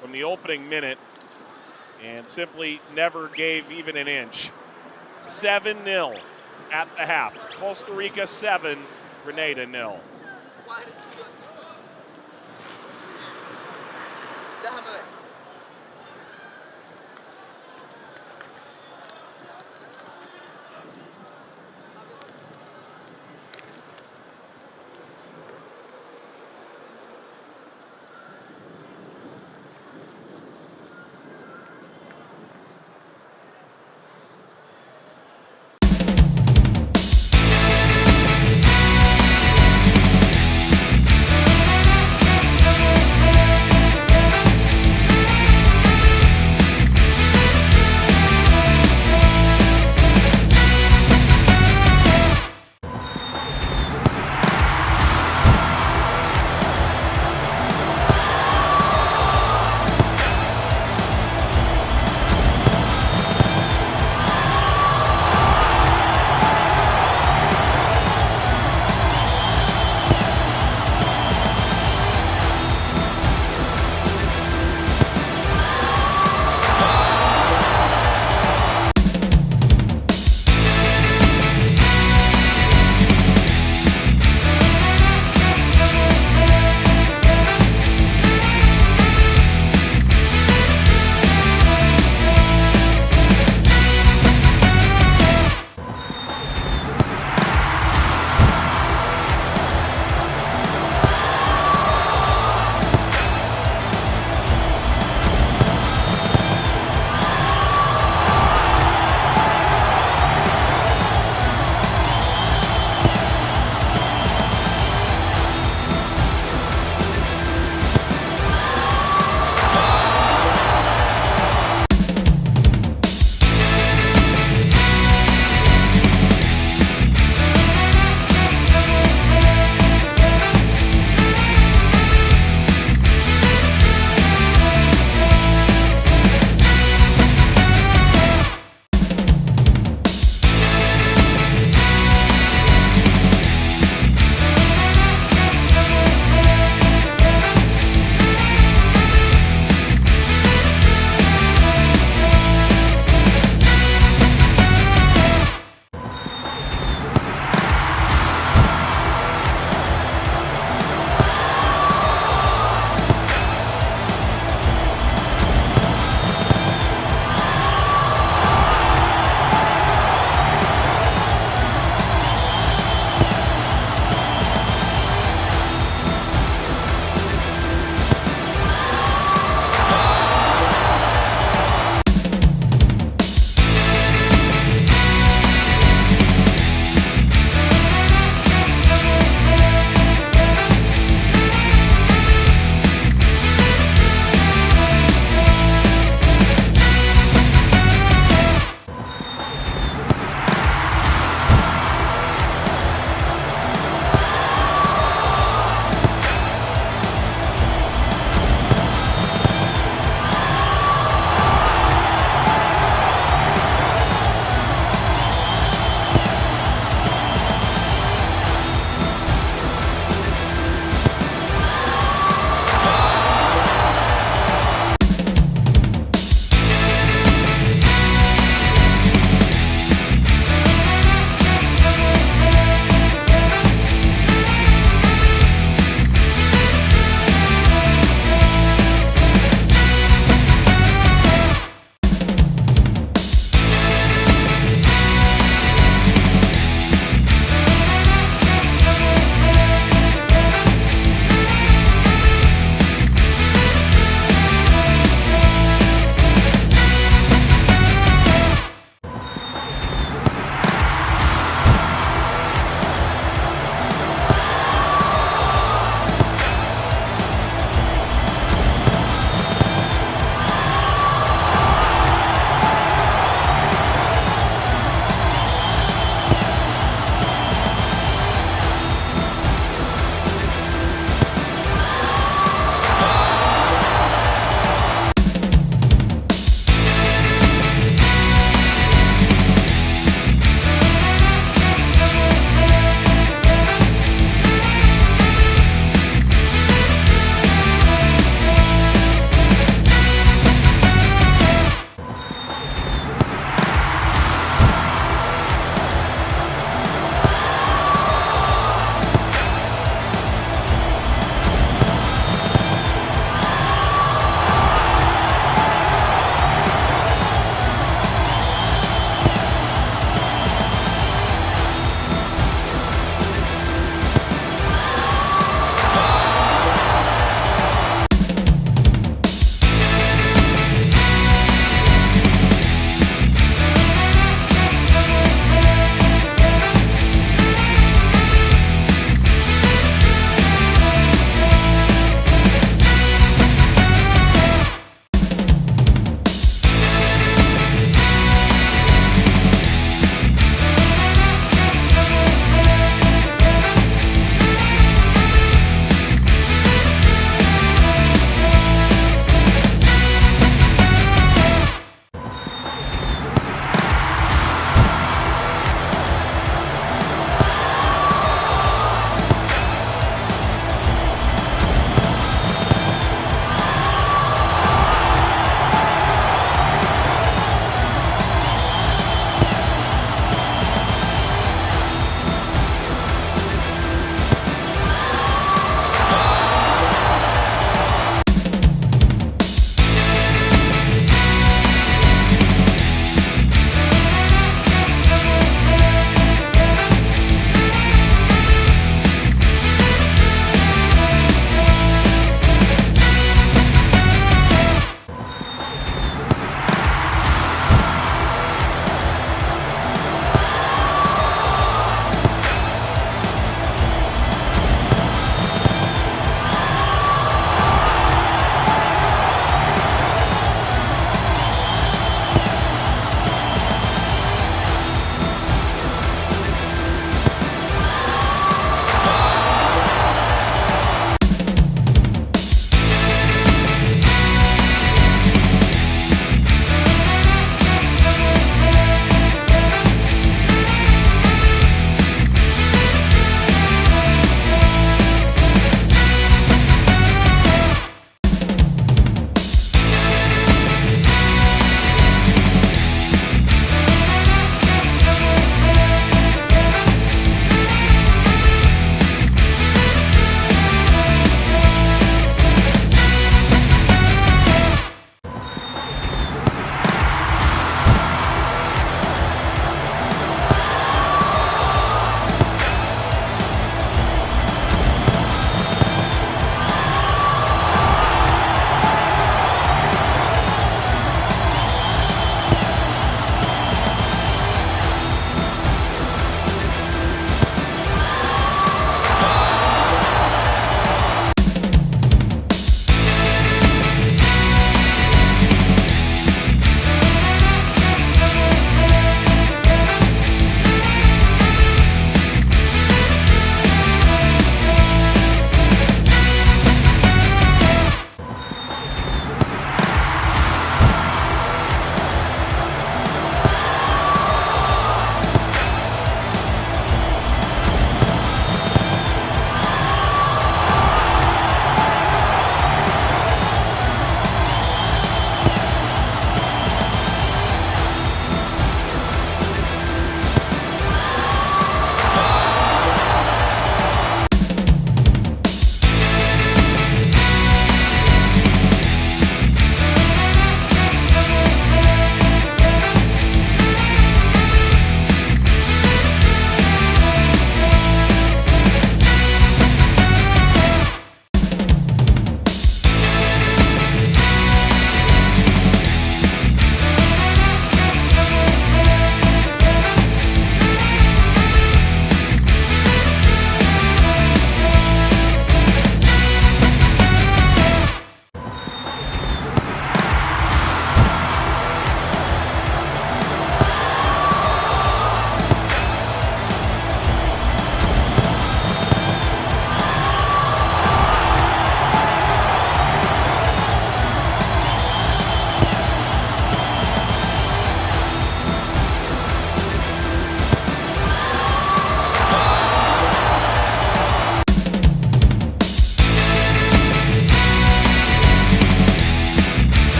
from the opening minute and simply never gave even an inch. 7-0 at the half. Costa Rica 7, Grenada 0.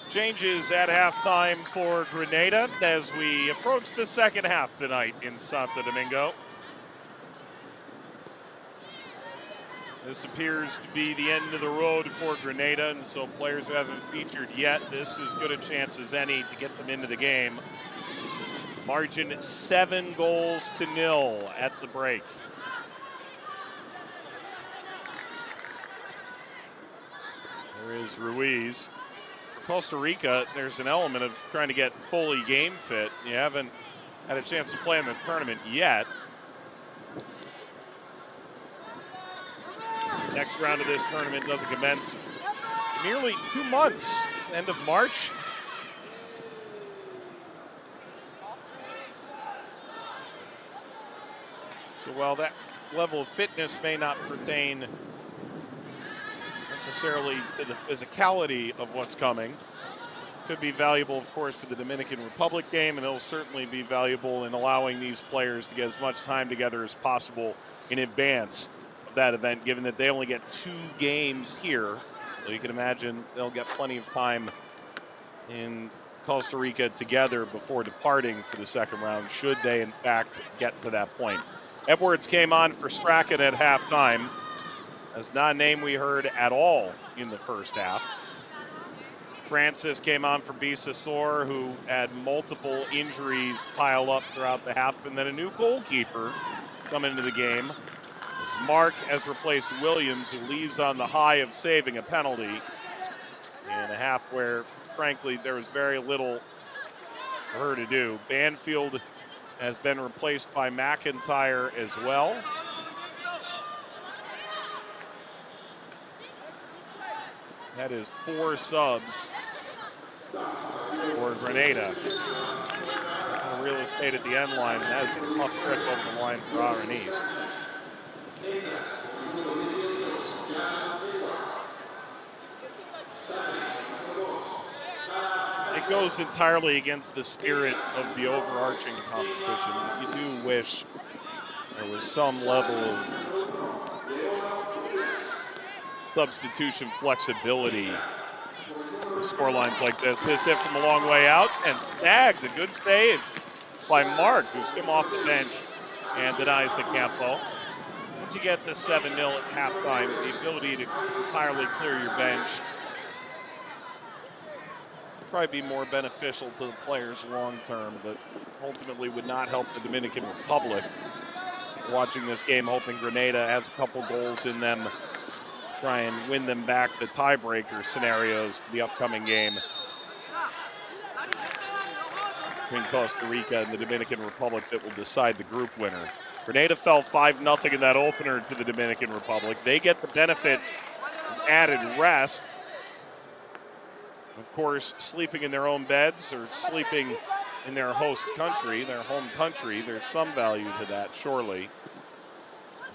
Changes at halftime for Grenada as we approach the second half tonight in Santo Domingo. This appears to be the end of the road for Grenada, and so players who haven't featured yet, this is as good a chance as any to get them into the game. Margin 7-0 at the break. There is Ruiz. For Costa Rica, there's an element of trying to get fully game fit. You haven't had a chance to play in the tournament yet. Next round of this tournament doesn't commence in nearly 2 months, end of March. So while that level of fitness may not pertain necessarily to the physicality of what's coming, could be valuable, of course, for the Dominican Republic game, and it'll certainly be valuable in allowing these players to get as much time together as possible in advance of that event, given that they only get 2 games here. So you can imagine they'll get plenty of time in Costa Rica together before departing for the second round, should they, in fact, get to that point. Edwards came on for Strachan at halftime. That's not a name we heard at all in the first half. Francis came on for Bisasor, who had multiple injuries pile up throughout the half, and then a new goalkeeper come into the game. As Mark has replaced Williams, who leaves on the high of saving a penalty in a half where, frankly, there was very little for her to do. Banfield has been replaced by McIntyre as well. That is 4 subs for Grenada. Real estate at the end line, and that's a tough trip over the line for Aaron East. It goes entirely against the spirit of the overarching competition. You do wish there was some level of substitution flexibility with scorelines like this. This hit from a long way out and snagged. A good save by Mark, who's come off the bench and denies the Campo. Once you get to 7-0 at halftime, the ability to entirely clear your bench probably be more beneficial to the players long term, but ultimately would not help the Dominican Republic. Watching this game, hoping Grenada has a couple goals in them, try and win them back the tiebreaker scenarios for the upcoming game between Costa Rica and the Dominican Republic that will decide the group winner. Grenada fell 5-0 in that opener to the Dominican Republic. They get the benefit of added rest. Of course, sleeping in their own beds or sleeping in their host country, their home country, there's some value to that, surely.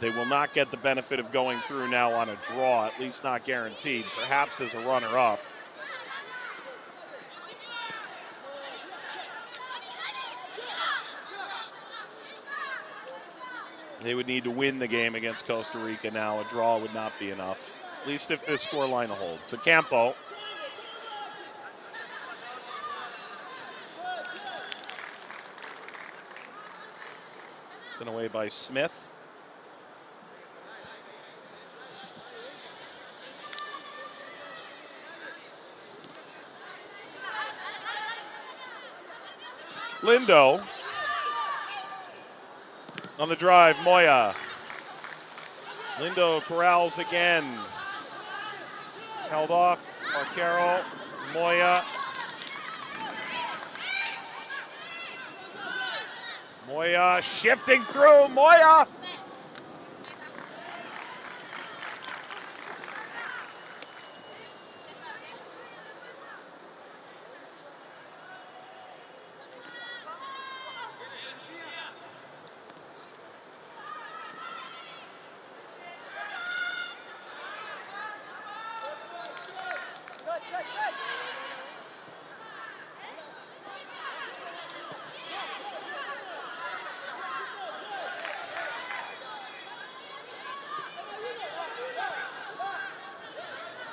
They will not get the benefit of going through now on a draw, at least not guaranteed, perhaps as a runner-up. They would need to win the game against Costa Rica now. A draw would not be enough, at least if this scoreline holds. So Campo. Sent away by Smith. Lindo on the drive, Moya. Lindo corrals again. Held off, Arcaro, Moya. Moya shifting through, Moya!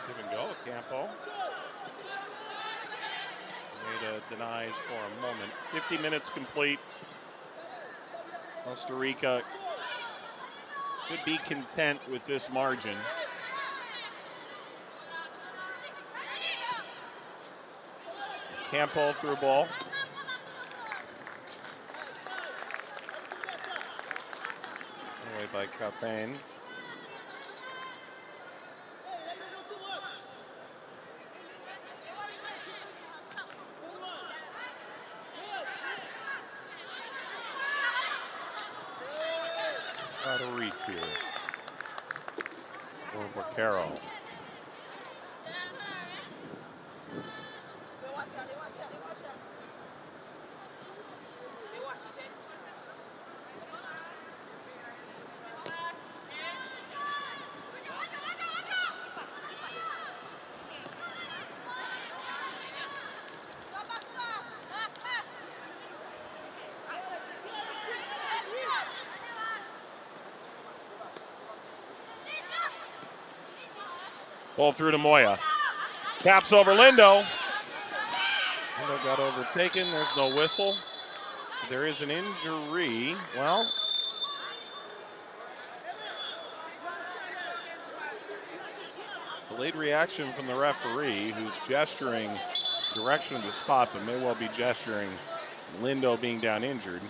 Give and go, Campo. Grenada denies for a moment. 50 minutes complete. Costa Rica could be content with this margin. Campo through ball. Away by Captain. Out of reach here for Vaquero. Ball through to Moya. Taps over Lindo. Lindo got overtaken. There's no whistle. There is an injury. Well, delayed reaction from the referee, who's gesturing direction of the spot, but may well be gesturing Lindo being down injured.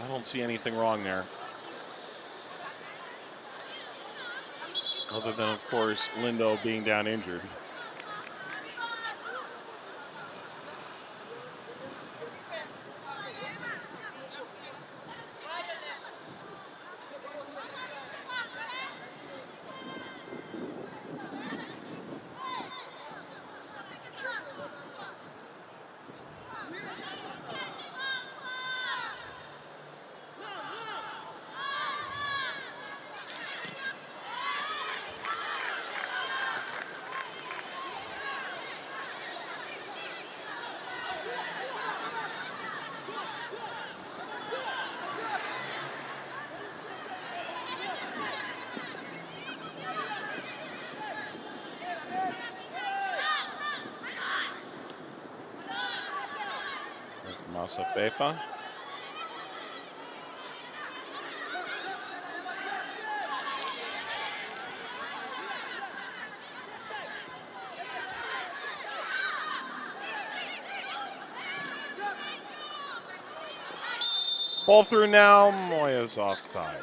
I don't see anything wrong there. Other than, of course, Lindo being down injured. Masafefa. Ball through now, Moya's offside.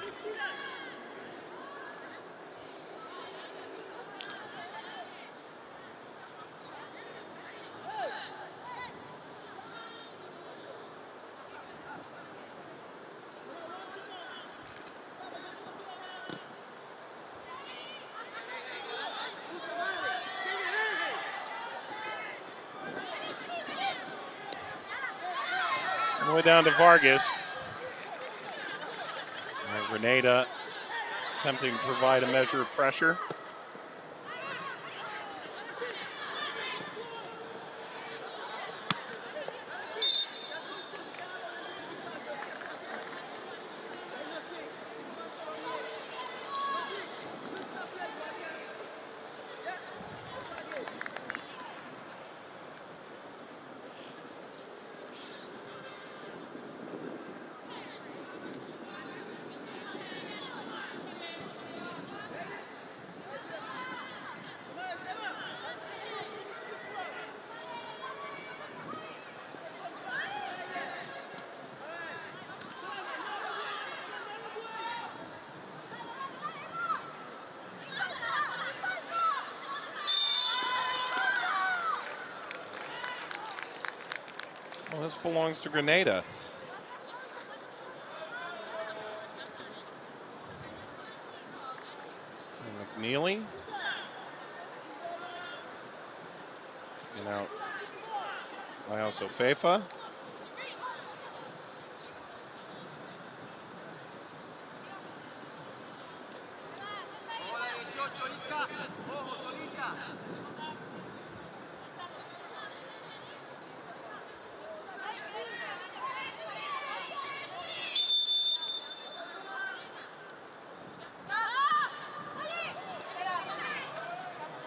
On the way down to Vargas. Grenada attempting to provide a measure of pressure. Well, this belongs to Grenada. And McNeely. And out by also Fefa.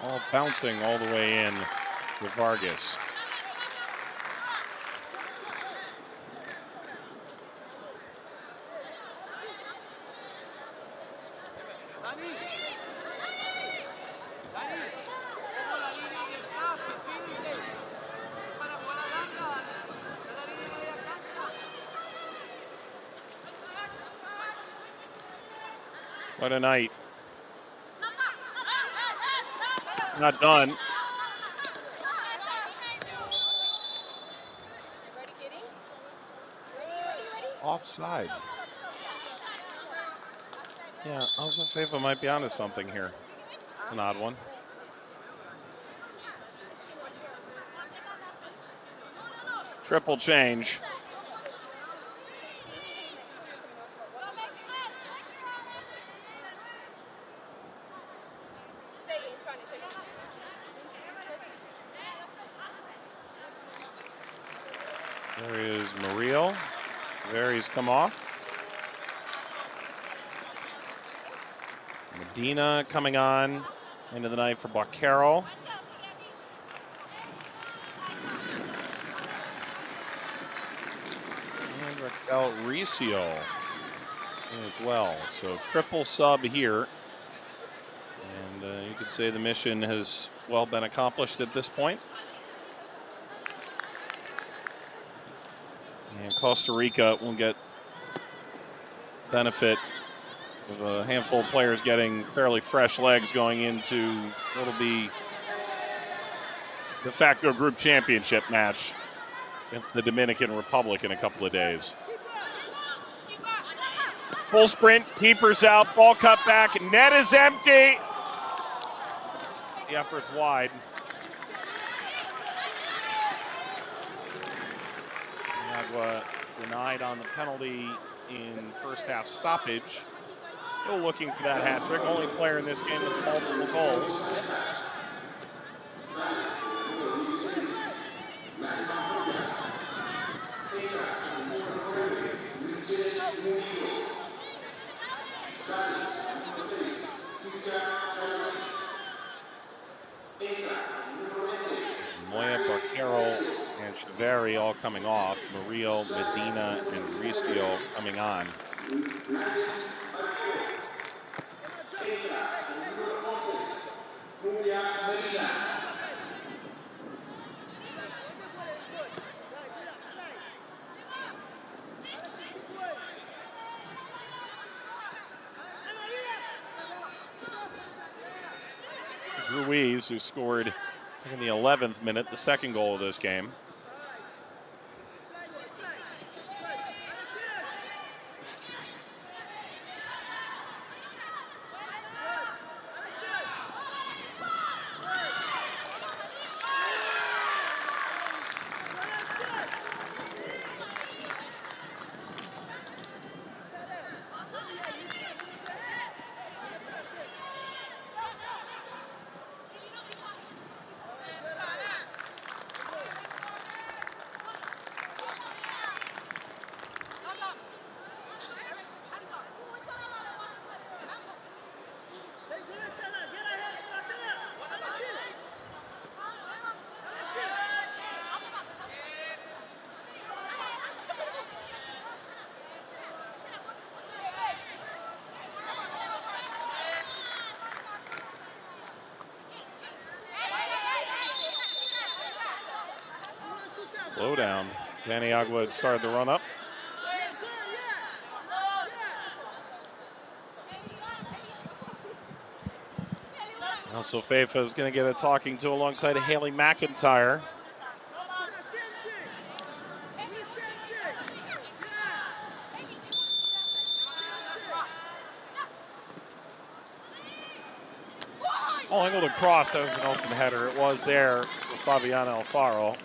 All bouncing all the way in with Vargas. What a night. Not done. Offside. Yeah, also Fefa might be onto something here. It's an odd one. Triple change. There is Murillo. Vary's come off. Medina coming on into the night for Barquero. And Raquel Riccio as well. So triple sub here. And you could say the mission has well been accomplished at this point. And Costa Rica will get benefit of a handful of players getting fairly fresh legs going into what'll be de facto group championship match against the Dominican Republic in a couple of days. Full sprint, keeper's out, ball cut back, net is empty. The effort's wide. Agua denied on the penalty in first half stoppage. Still looking for that hat trick. Only player in this game with multiple goals. Moya, Barquero, and Chivari all coming off. Murillo, Medina, and Riccio coming on. It's Ruiz who scored in the 11th minute, the second goal of this game. Slow down. Paniagua had started the run up. Also, Fefa is going to get a talking to alongside of Haley McIntyre. angled across. That was an open header. It was there for Fabiano Alfaro.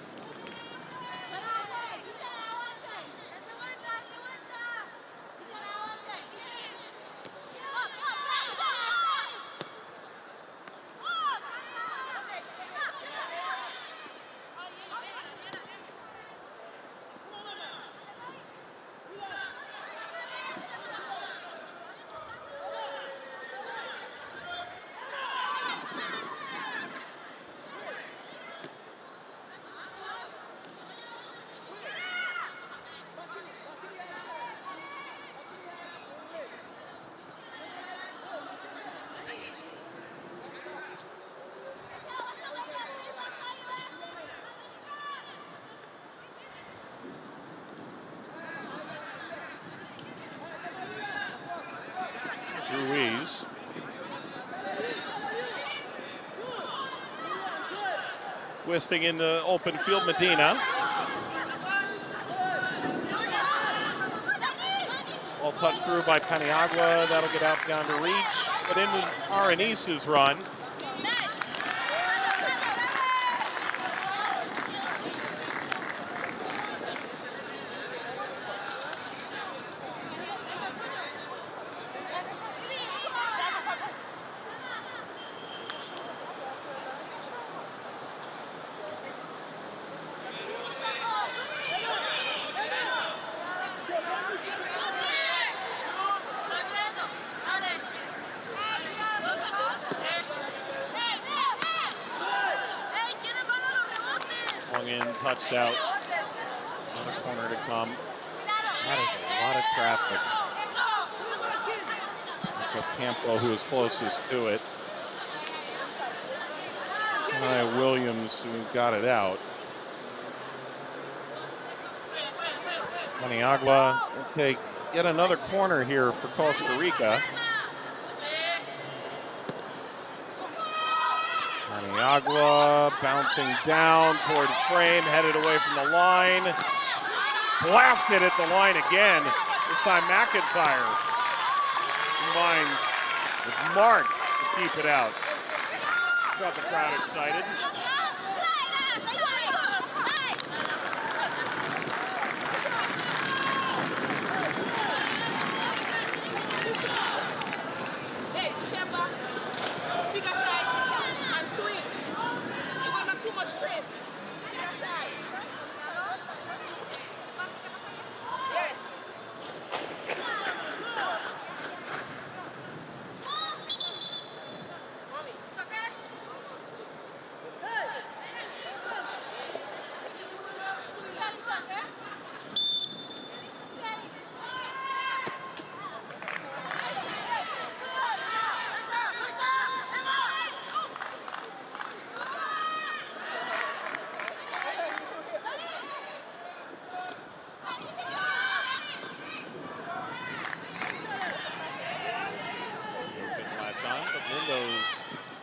Ruiz. Twisting in the open field, Medina. Ball touched through by Paniagua. That'll get out down to reach. But into Aranise's run. Touched out on a corner to come. That is a lot of traffic. That's Ocampo who is closest to it. Williams who got it out. Paniagua will take yet another corner here for Costa Rica. Paniagua bouncing down toward frame, headed away from the line. Blasted at the line again. This time McIntyre combines with Mark to keep it out. Got the crowd excited.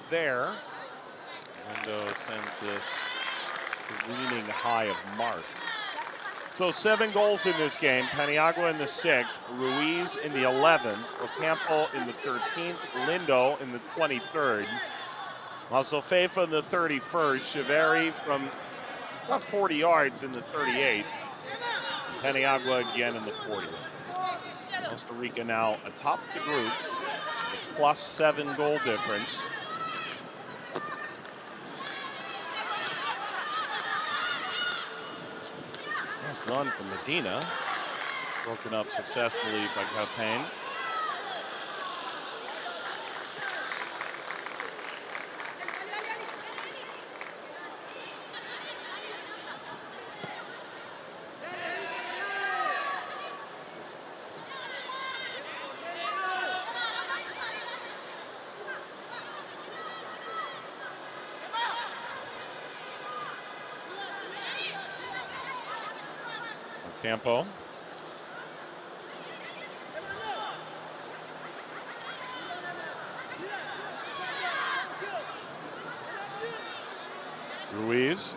There. Lindo sends this careening high of Mark. So 7 goals in this game. Paniagua in the 6th, Ruiz in the 11th, Ocampo in the 13th, Lindo in the 23rd, Mazofefa in the 31st, Chiveri from about 40 yards in the 38th, Paniagua again in the 40th. Costa Rica now atop the group with +7 goal difference. Nice run from Medina, broken up successfully by Calpain. Campo. Ruiz.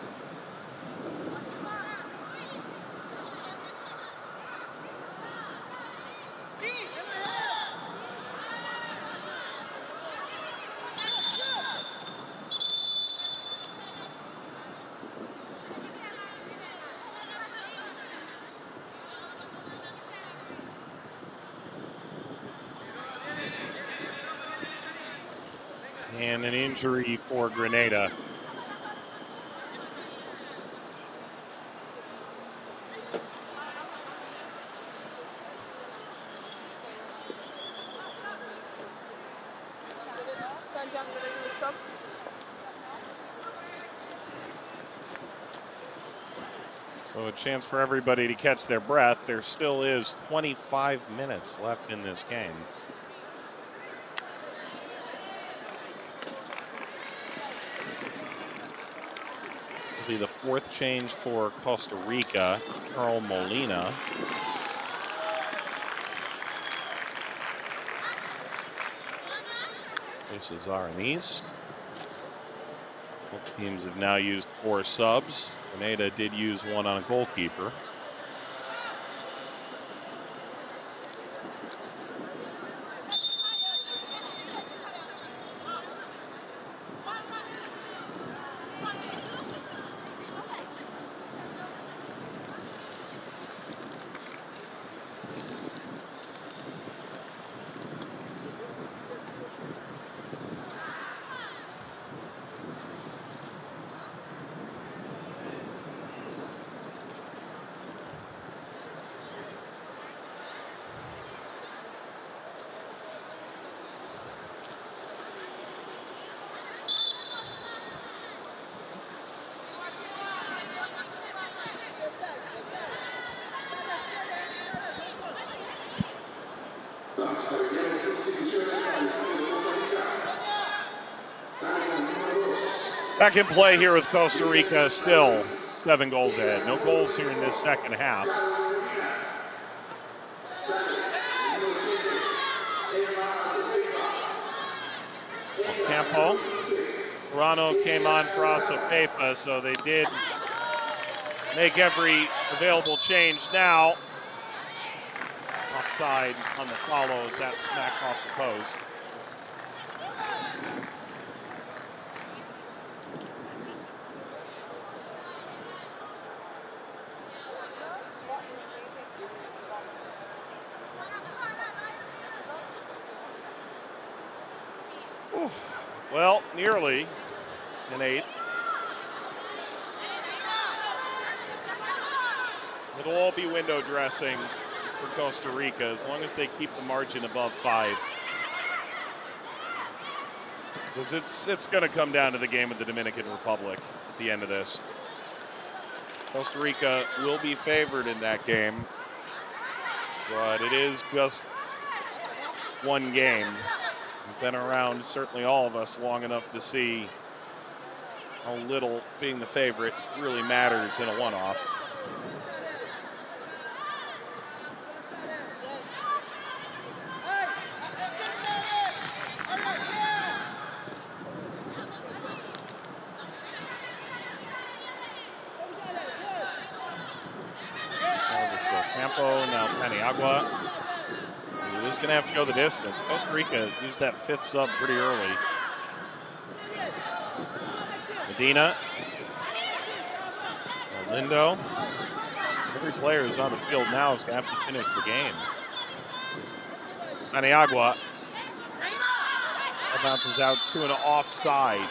and an injury for Grenada. So a chance for everybody to catch their breath. There still is 25 minutes left in this game. It'll be the fourth change for Costa Rica, Carl Molina. This is Aramis. Both teams have now used 4 subs. Grenada did use 1 on a goalkeeper. Back in play here with Costa Rica, still 7 goals ahead. No goals here in this second half. Campo. Toronto came on for Asafefa, so they did make every available change now. Offside on the follow as that smacked off the post. Well, nearly an 8th. It'll all be window dressing for Costa Rica as long as they keep the margin above 5. Because it's going to come down to the game with the Dominican Republic at the end of this. Costa Rica will be favored in that game, but it is just one game. We've been around, certainly all of us, long enough to see how little being the favorite really matters in a one-off. Campo, now Paniagua. This is going to have to go the distance. Costa Rica used that 5th sub pretty early. Medina. Lindo. Every player who's on the field now is going to have to finish the game. Paniagua. Bounces out to an offside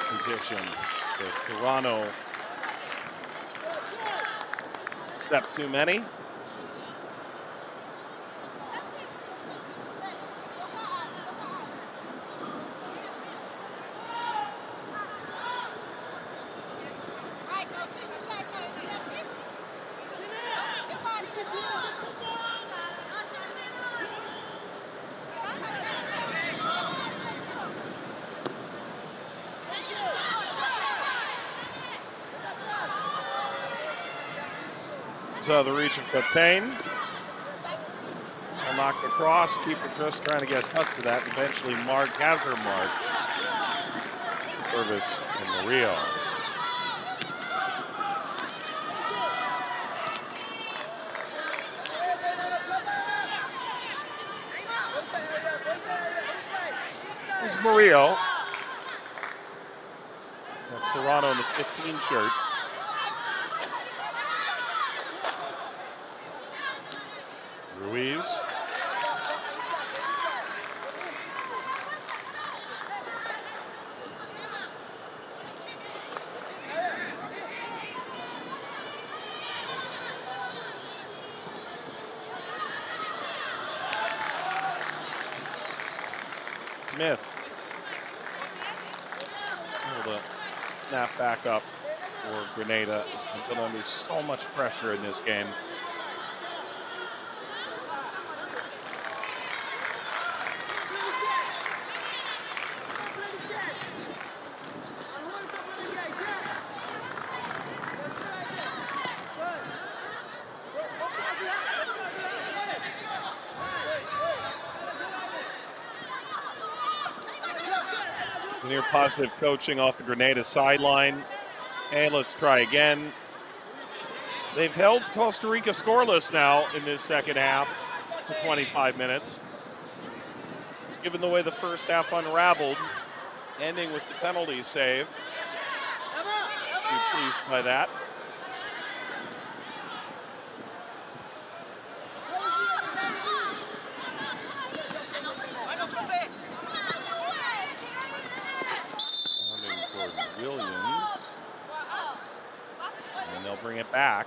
position. So Toronto. Step too many. Out of the reach of Captain. I'll knock across. Keeper just trying to get a touch of that. Eventually, Mark has her mark. Purvis and Murillo. Here's Murillo. That's Toronto in the 15 shirt. Ruiz. Smith able to snap back up for Grenada. Has been under so much pressure in this game. Near positive coaching off the Grenada sideline. Hey, let's try again. They've held Costa Rica scoreless now in this second half for 25 minutes. Given the way the first half unraveled, ending with the penalty save. Be pleased by that. Bring it back.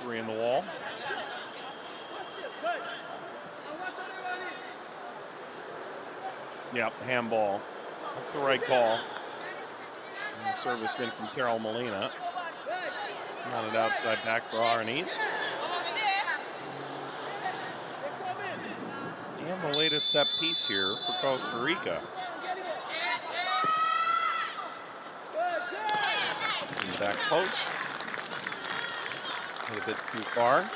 Three in the wall. Yep, handball. That's the right call. And the service in from Carol Molina. Not an outside back for Iron East. And the latest set piece here for Costa Rica. In the back post. A bit too far.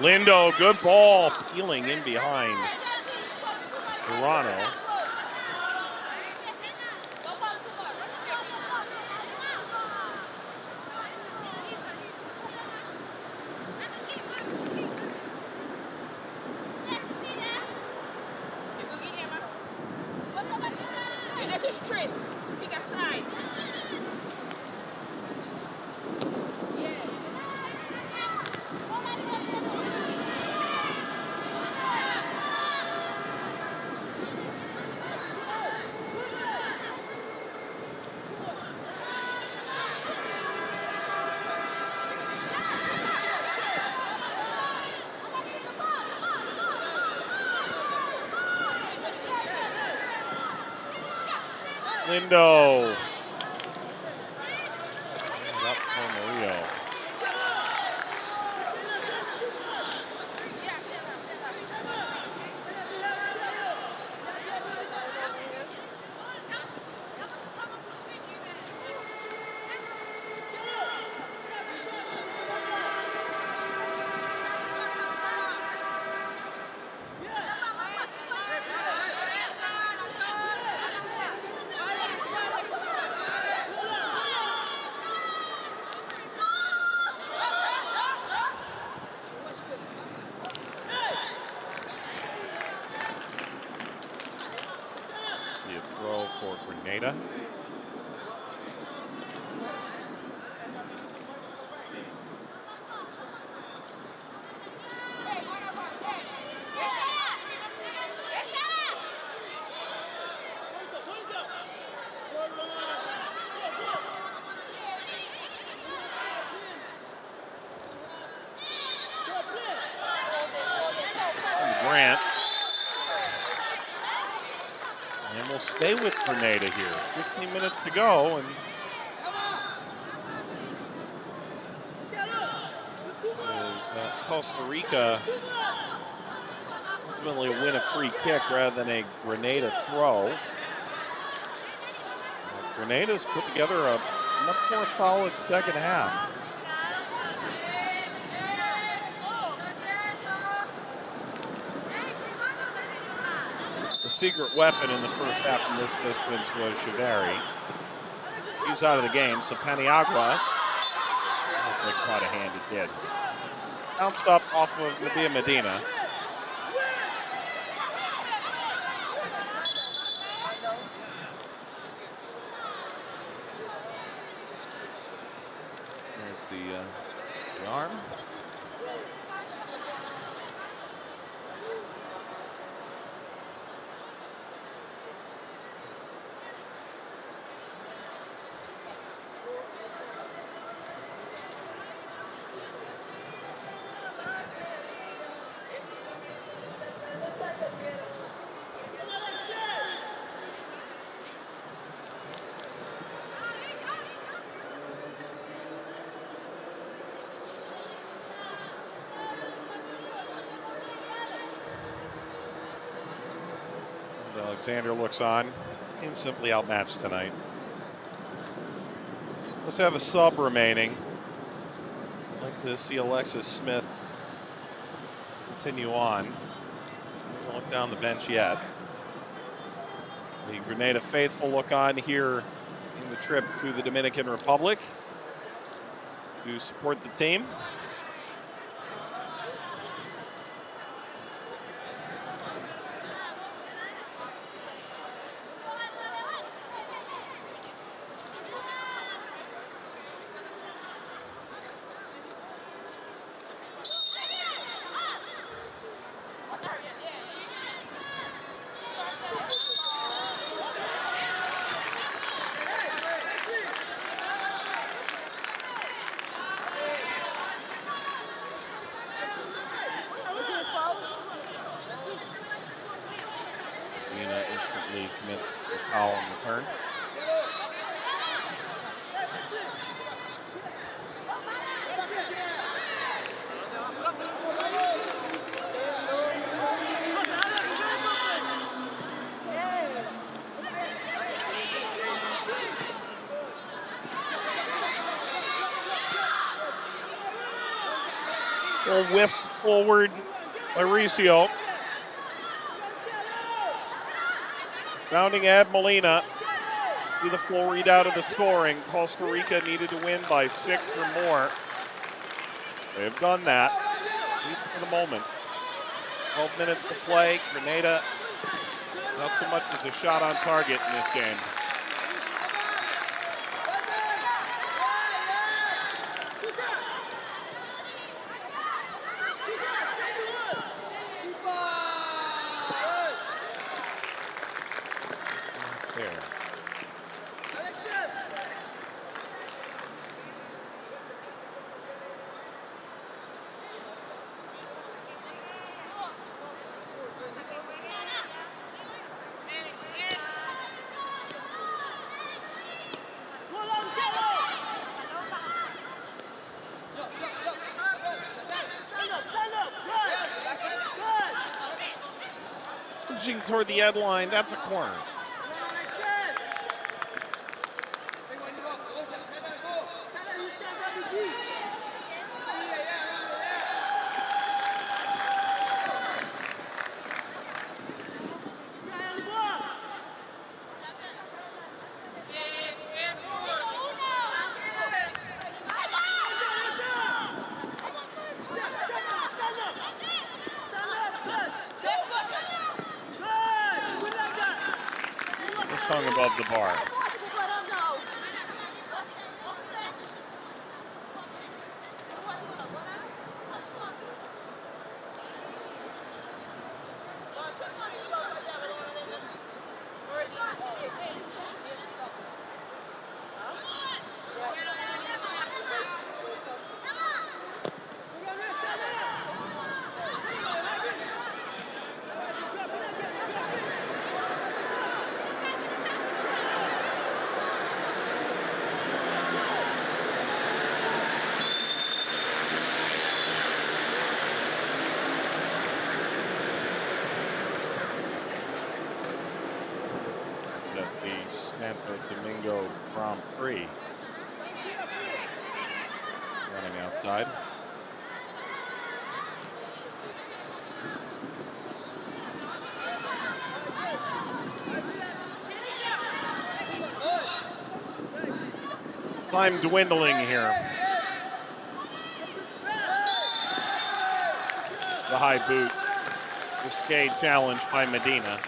Lindo, good ball, peeling in behind Toronto. Lindo. Up for Mario. stay with Grenada here. 15 minutes to go, and Costa Rica ultimately win a free kick rather than a Grenada throw. Grenada's put together a much more solid second half. The secret weapon in the first half from this distance was Chiveri. He's out of the game, so Paniagua, I don't think caught a hand, he did. Bounced up off of Nabia Medina. There's the arm. Alexander looks on. Team simply outmatched tonight. Let's have a sub remaining. I'd like to see Alexis Smith continue on. Doesn't look down the bench yet. The Grenada faithful look on here in the trip to the Dominican Republic to support the team. Instantly commits a foul on the turn. Little whisk forward by Mauricio. Rounding Ed Molina. See the full readout of the scoring. Costa Rica needed to win by 6 or more. They've done that, at least for the moment. 12 minutes to play. Grenada, not so much as a shot on target in this game. Toward the end line, that's a corner. Hung above the bar. Santo Domingo Grand Prix. Running outside. Time dwindling here. The high boot. Risque challenge by Medina.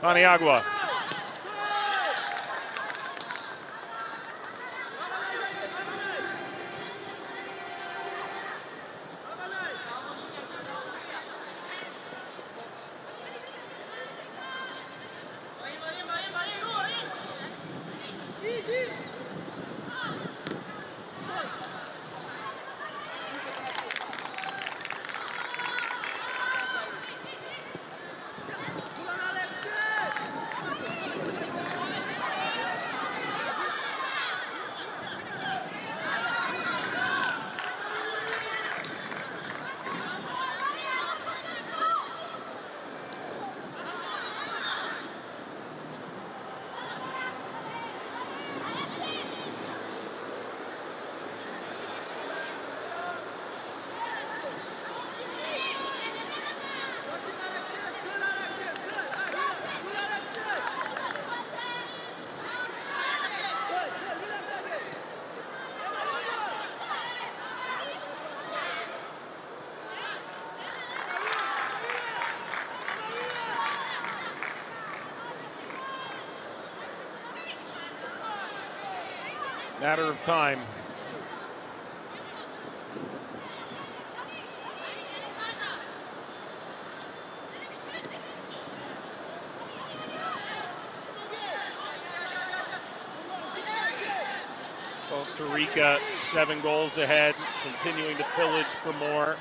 Paniagua. Matter of time. Costa Rica 7 goals ahead, continuing to pillage for more.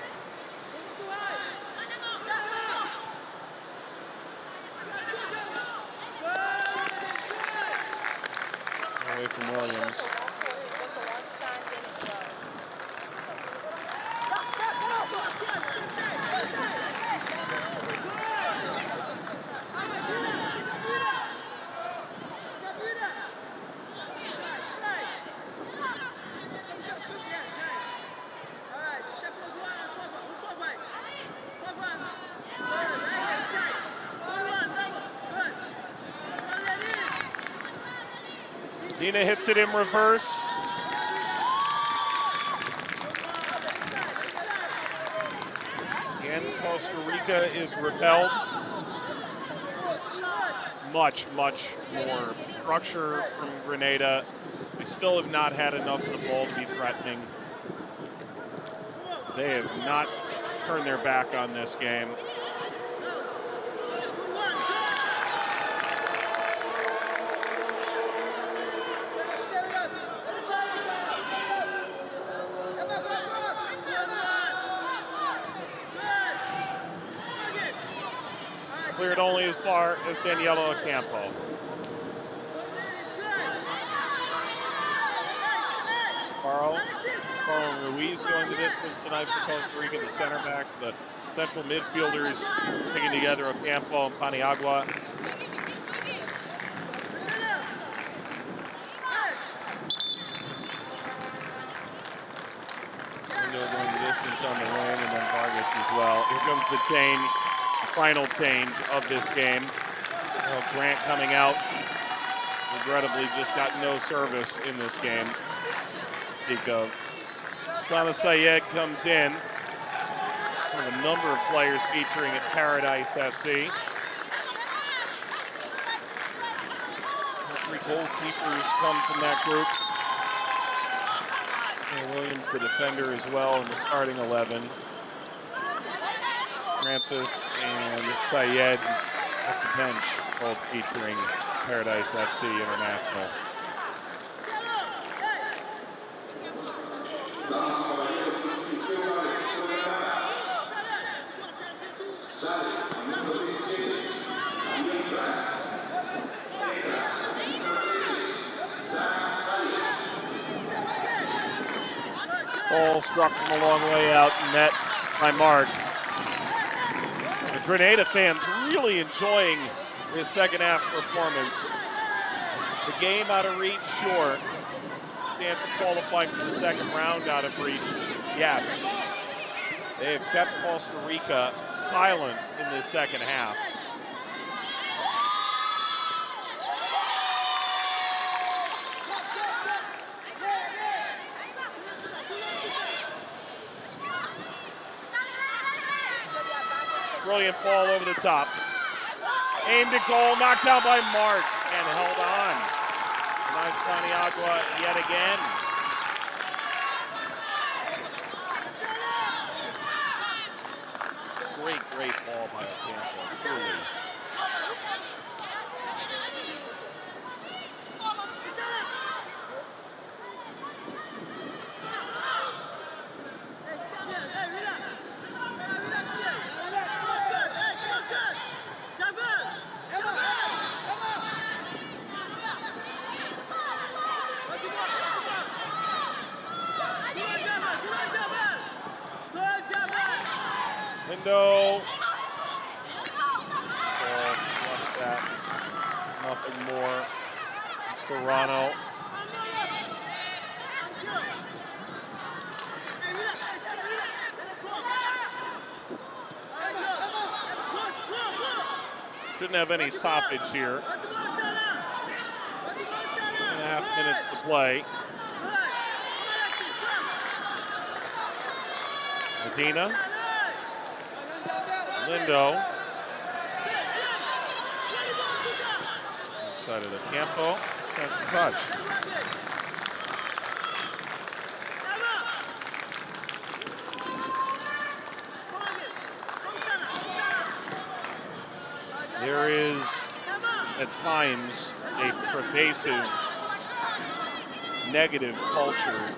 Away from Williams. Dina hits it in reverse. Again, Costa Rica is repelled. Much more structure from Grenada. They still have not had enough of the ball to be threatening. They have not turned their back on this game. Cleared only as far as Daniela Ocampo. Carl Ruiz going the distance tonight for Costa Rica. The center backs, the central midfielders sticking together, Ocampo and Paniagua. Lindo going the distance on the wing, and then Vargas as well. Here comes the change. Final change of this game. Grant coming out. Regrettably just got no service in this game to speak of. Sana Sayed comes in. One of a number of players featuring at Paradise FC. All 3 goalkeepers come from that group. Williams, the defender, as well in the starting 11. Francis and Syed at the bench, both featuring Paradise FC International. Ball struck from a long way out and met by Mark. The Grenada fans really enjoying this second half performance. The game out of reach, sure. Chance to qualify for the second round out of reach, yes. They have kept Costa Rica silent in this second half. Brilliant ball over the top. Aimed at goal, knocked down by Mark, and held on. Nice Paniagua yet again. Great ball by Ocampo, truly. Lindo. Plus that. Nothing more. Toronto. Shouldn't have any stoppage here. 2.5 minutes to play. Medina. Lindo. Inside of the Campo. Can't touch. There is, at times, a pervasive negative culture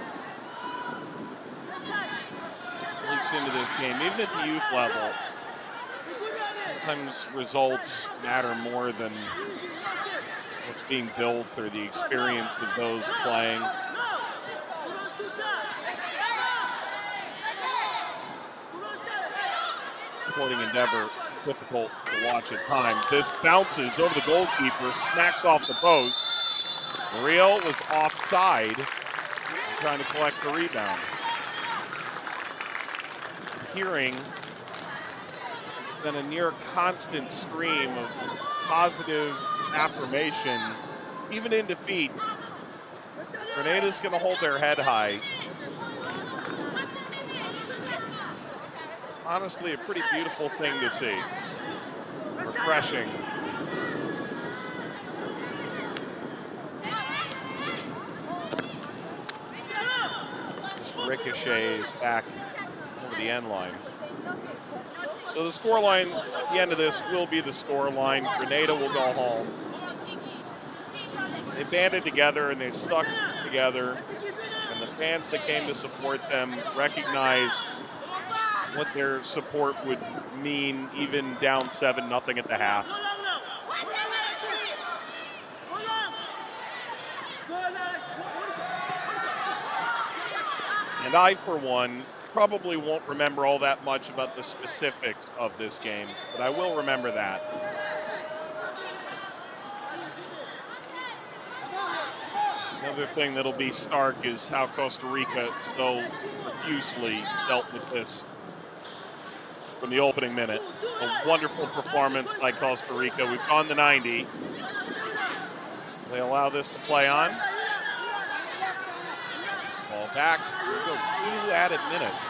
leaks into this game, even at the youth level. Sometimes results matter more than what's being built or the experience of those playing. Sporting endeavor, difficult to watch at times. This bounces over the goalkeeper, smacks off the post. Murillo was offside, trying to collect the rebound. Hearing, it's been a near constant stream of positive affirmation, even in defeat. Grenada's going to hold their head high. Honestly, a pretty beautiful thing to see. Refreshing. This ricochets back over the end line. So the score line at the end of this will be the score line. Grenada will go home. They banded together and they stuck together, and the fans that came to support them recognized what their support would mean, even down 7-0 at the half. And I, for one, probably won't remember all that much about the specifics of this game, but I will remember that. Another thing that'll be stark is how Costa Rica so profusely dealt with this from the opening minute. A wonderful performance by Costa Rica. We've gone the 90. They allow this to play on. Ball back. We'll go 2 added minutes.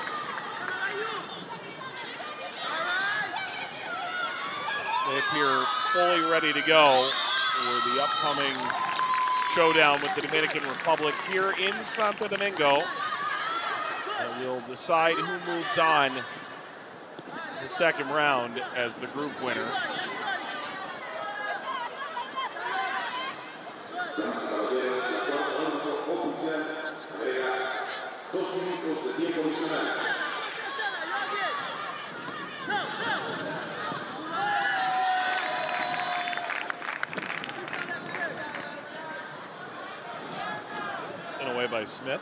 They appear fully ready to go for the upcoming showdown with the Dominican Republic here in Santo Domingo. will decide who moves on the second round as the group winner. Taken away by Smith.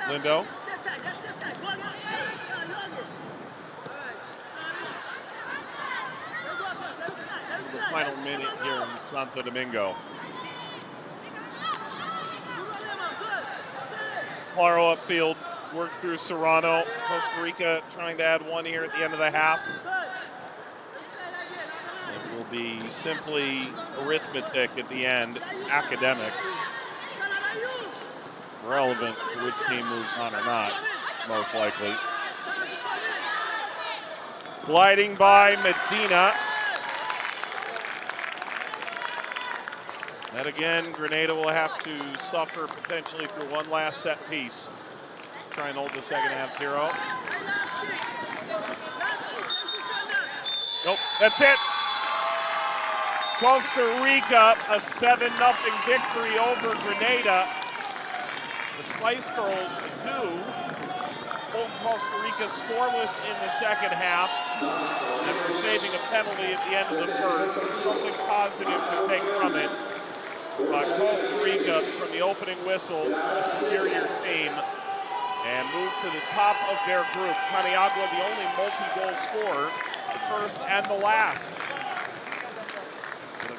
Lindo. The final minute here in Santo Domingo. Claro upfield, works through Serrano. Costa Rica trying to add one here at the end of the half. It will be simply arithmetic at the end, academic. Relevant to which team moves on or not, most likely. Gliding by Medina. And again, Grenada will have to suffer potentially through one last set piece. Try and hold the second half 0. Nope, that's it. Costa Rica, a 7-0 victory over Grenada. The Spice Girls do hold Costa Rica scoreless in the second half, and we're saving a penalty at the end of the first. Something positive to take from it. Costa Rica, from the opening whistle, a superior team, and move to the top of their group. Paniagua, the only multi-goal scorer, the first and the last.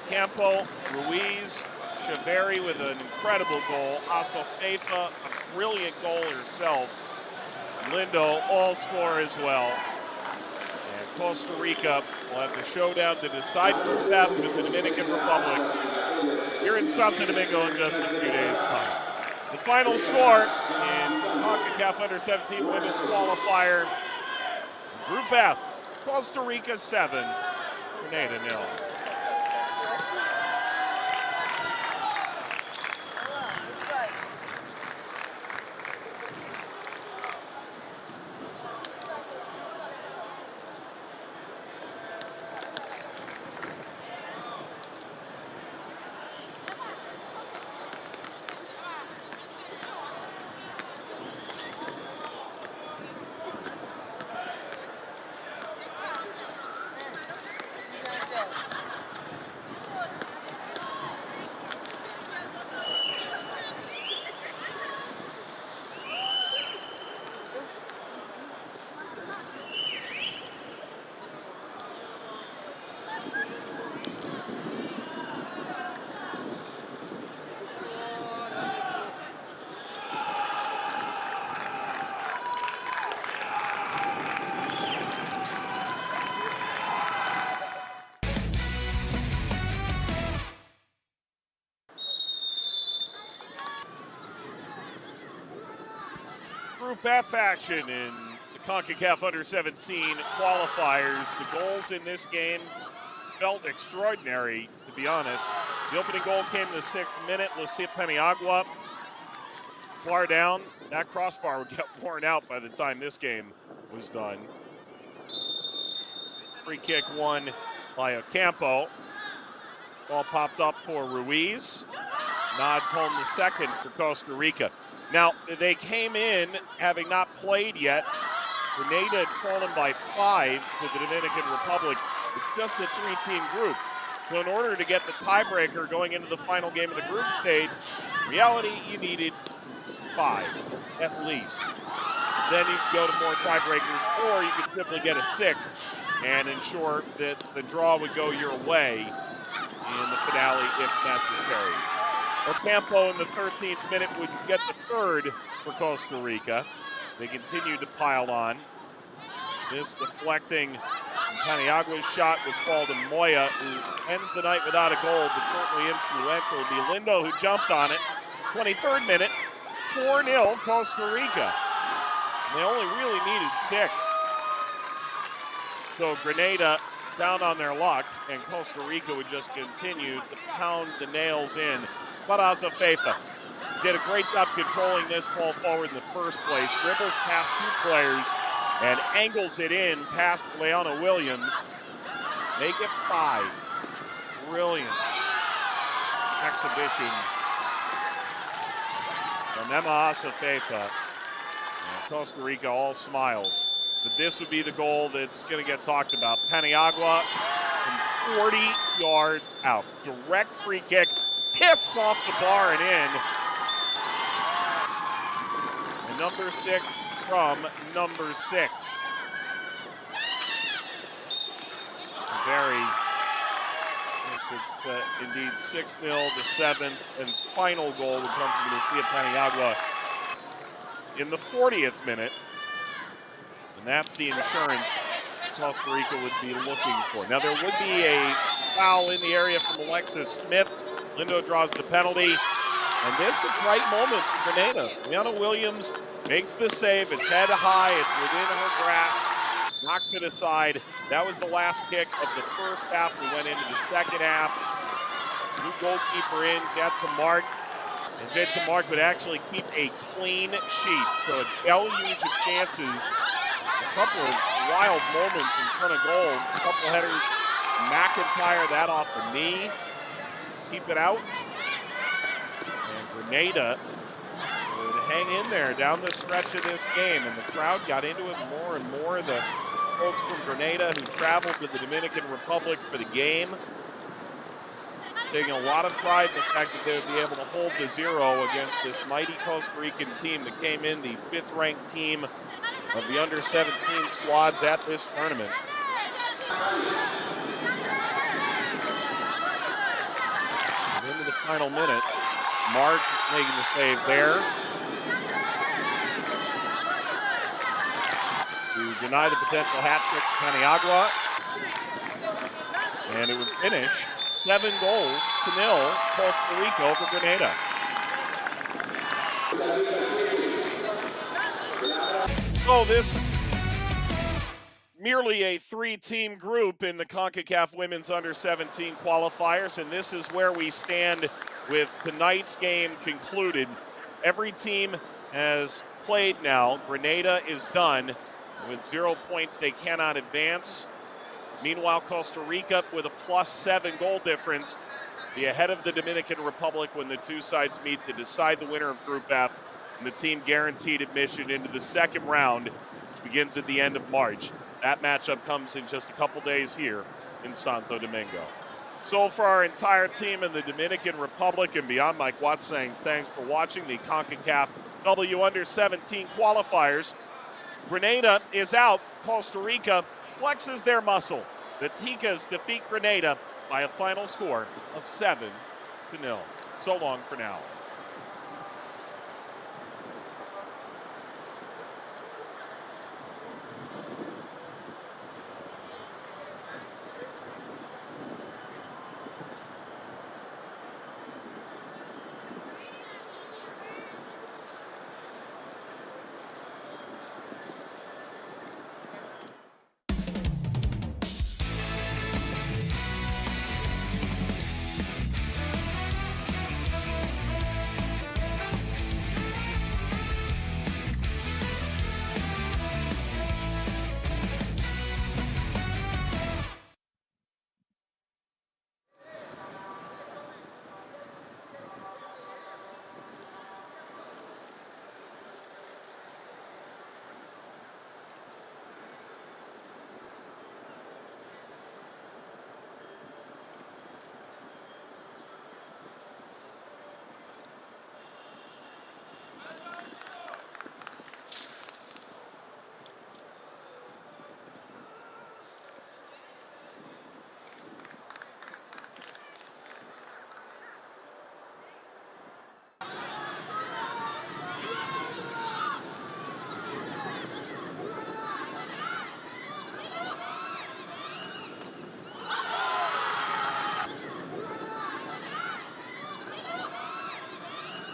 Campo, Ruiz, Chaveri with an incredible goal. Asofeifa, a brilliant goal herself. Lindo, all score as well. And Costa Rica will have the showdown to decide Group F with the Dominican Republic here in Santo Domingo in just a few days' time. The final score in Concacaf Under-17 Women's Qualifier. Group F, Costa Rica 7, Grenada 0. Group F action in the Concacaf Under-17 qualifiers. The goals in this game felt extraordinary, to be honest. The opening goal came in the 6th minute. Lucia Paniagua, far down. That crossbar would get worn out by the time this game was done. Free kick won by Ocampo. Ball popped up for Ruiz. Nods home the second for Costa Rica. Now, they came in having not played yet. Grenada had fallen by 5 to the Dominican Republic. It's just a 3-team group. So in order to get the tiebreaker going into the final game of the group stage, in reality, you needed 5, at least. Then you could go to more tiebreakers, or you could simply get a 6th and ensure that the draw would go your way in the finale if necessary. Ocampo in the 13th minute would get the 3rd for Costa Rica. They continued to pile on. This deflecting Paniagua's shot with Paul de Moya, who ends the night without a goal, but certainly influential. It'll be Lindo who jumped on it. 23rd minute, 4-0 Costa Rica. They only really needed 6. So Grenada down on their luck, and Costa Rica would just continue to pound the nails in. But Azafeifa did a great job controlling this ball forward in the first place, dribbles past 2 players, and angles it in past Leona Williams. Make it 5. Brilliant exhibition from Emma Azafeifa. Costa Rica all smiles. But this would be the goal that's going to get talked about. Paniagua from 40 yards out. Direct free kick, kiss off the bar and in. And number 6 from number 6. Makes it indeed 6-0, the 7th and final goal would come from Lucia Paniagua in the 40th minute. And that's the insurance Costa Rica would be looking for. Now there would be a foul in the area from Alexis Smith. Lindo draws the penalty. And this is a bright moment for Grenada. Leona Williams makes the save. It's head high. It's within her grasp. Knocks it aside. That was the last kick of the first half. We went into the second half. New goalkeeper in, Jatsa Mark. And Jatsa Mark would actually keep a clean sheet. So a deluge of chances. A couple of wild moments in front of goal. A couple headers. McIntyre that off the knee. Keep it out. And Grenada would hang in there down the stretch of this game. And the crowd got into it more and more. The folks from Grenada who traveled to the Dominican Republic for the game, taking a lot of pride in the fact that they would be able to hold the 0 against this mighty Costa Rican team that came in the 5th-ranked team of the under-17 squads at this tournament. And into the final minute, Mark making the save there to deny the potential hat trick to Paniagua. And it would finish 7 goals to 0, Costa Rica over Grenada. So this merely a 3-team group in the Concacaf Women's Under-17 qualifiers, and this is where we stand with tonight's game concluded. Every team has played now. Grenada is done. With 0 points, they cannot advance. Meanwhile, Costa Rica, with a +7 goal difference, be ahead of the Dominican Republic when the 2 sides meet to decide the winner of Group F, and the team guaranteed admission into the 2nd round, which begins at the end of March. That matchup comes in just a couple days here in Santo Domingo. So for our entire team in the Dominican Republic and beyond, Mike Watts saying thanks for watching the Concacaf W Under-17 qualifiers. Grenada is out. Costa Rica flexes their muscle. The Ticas defeat Grenada by a final score of 7-0. So long for now.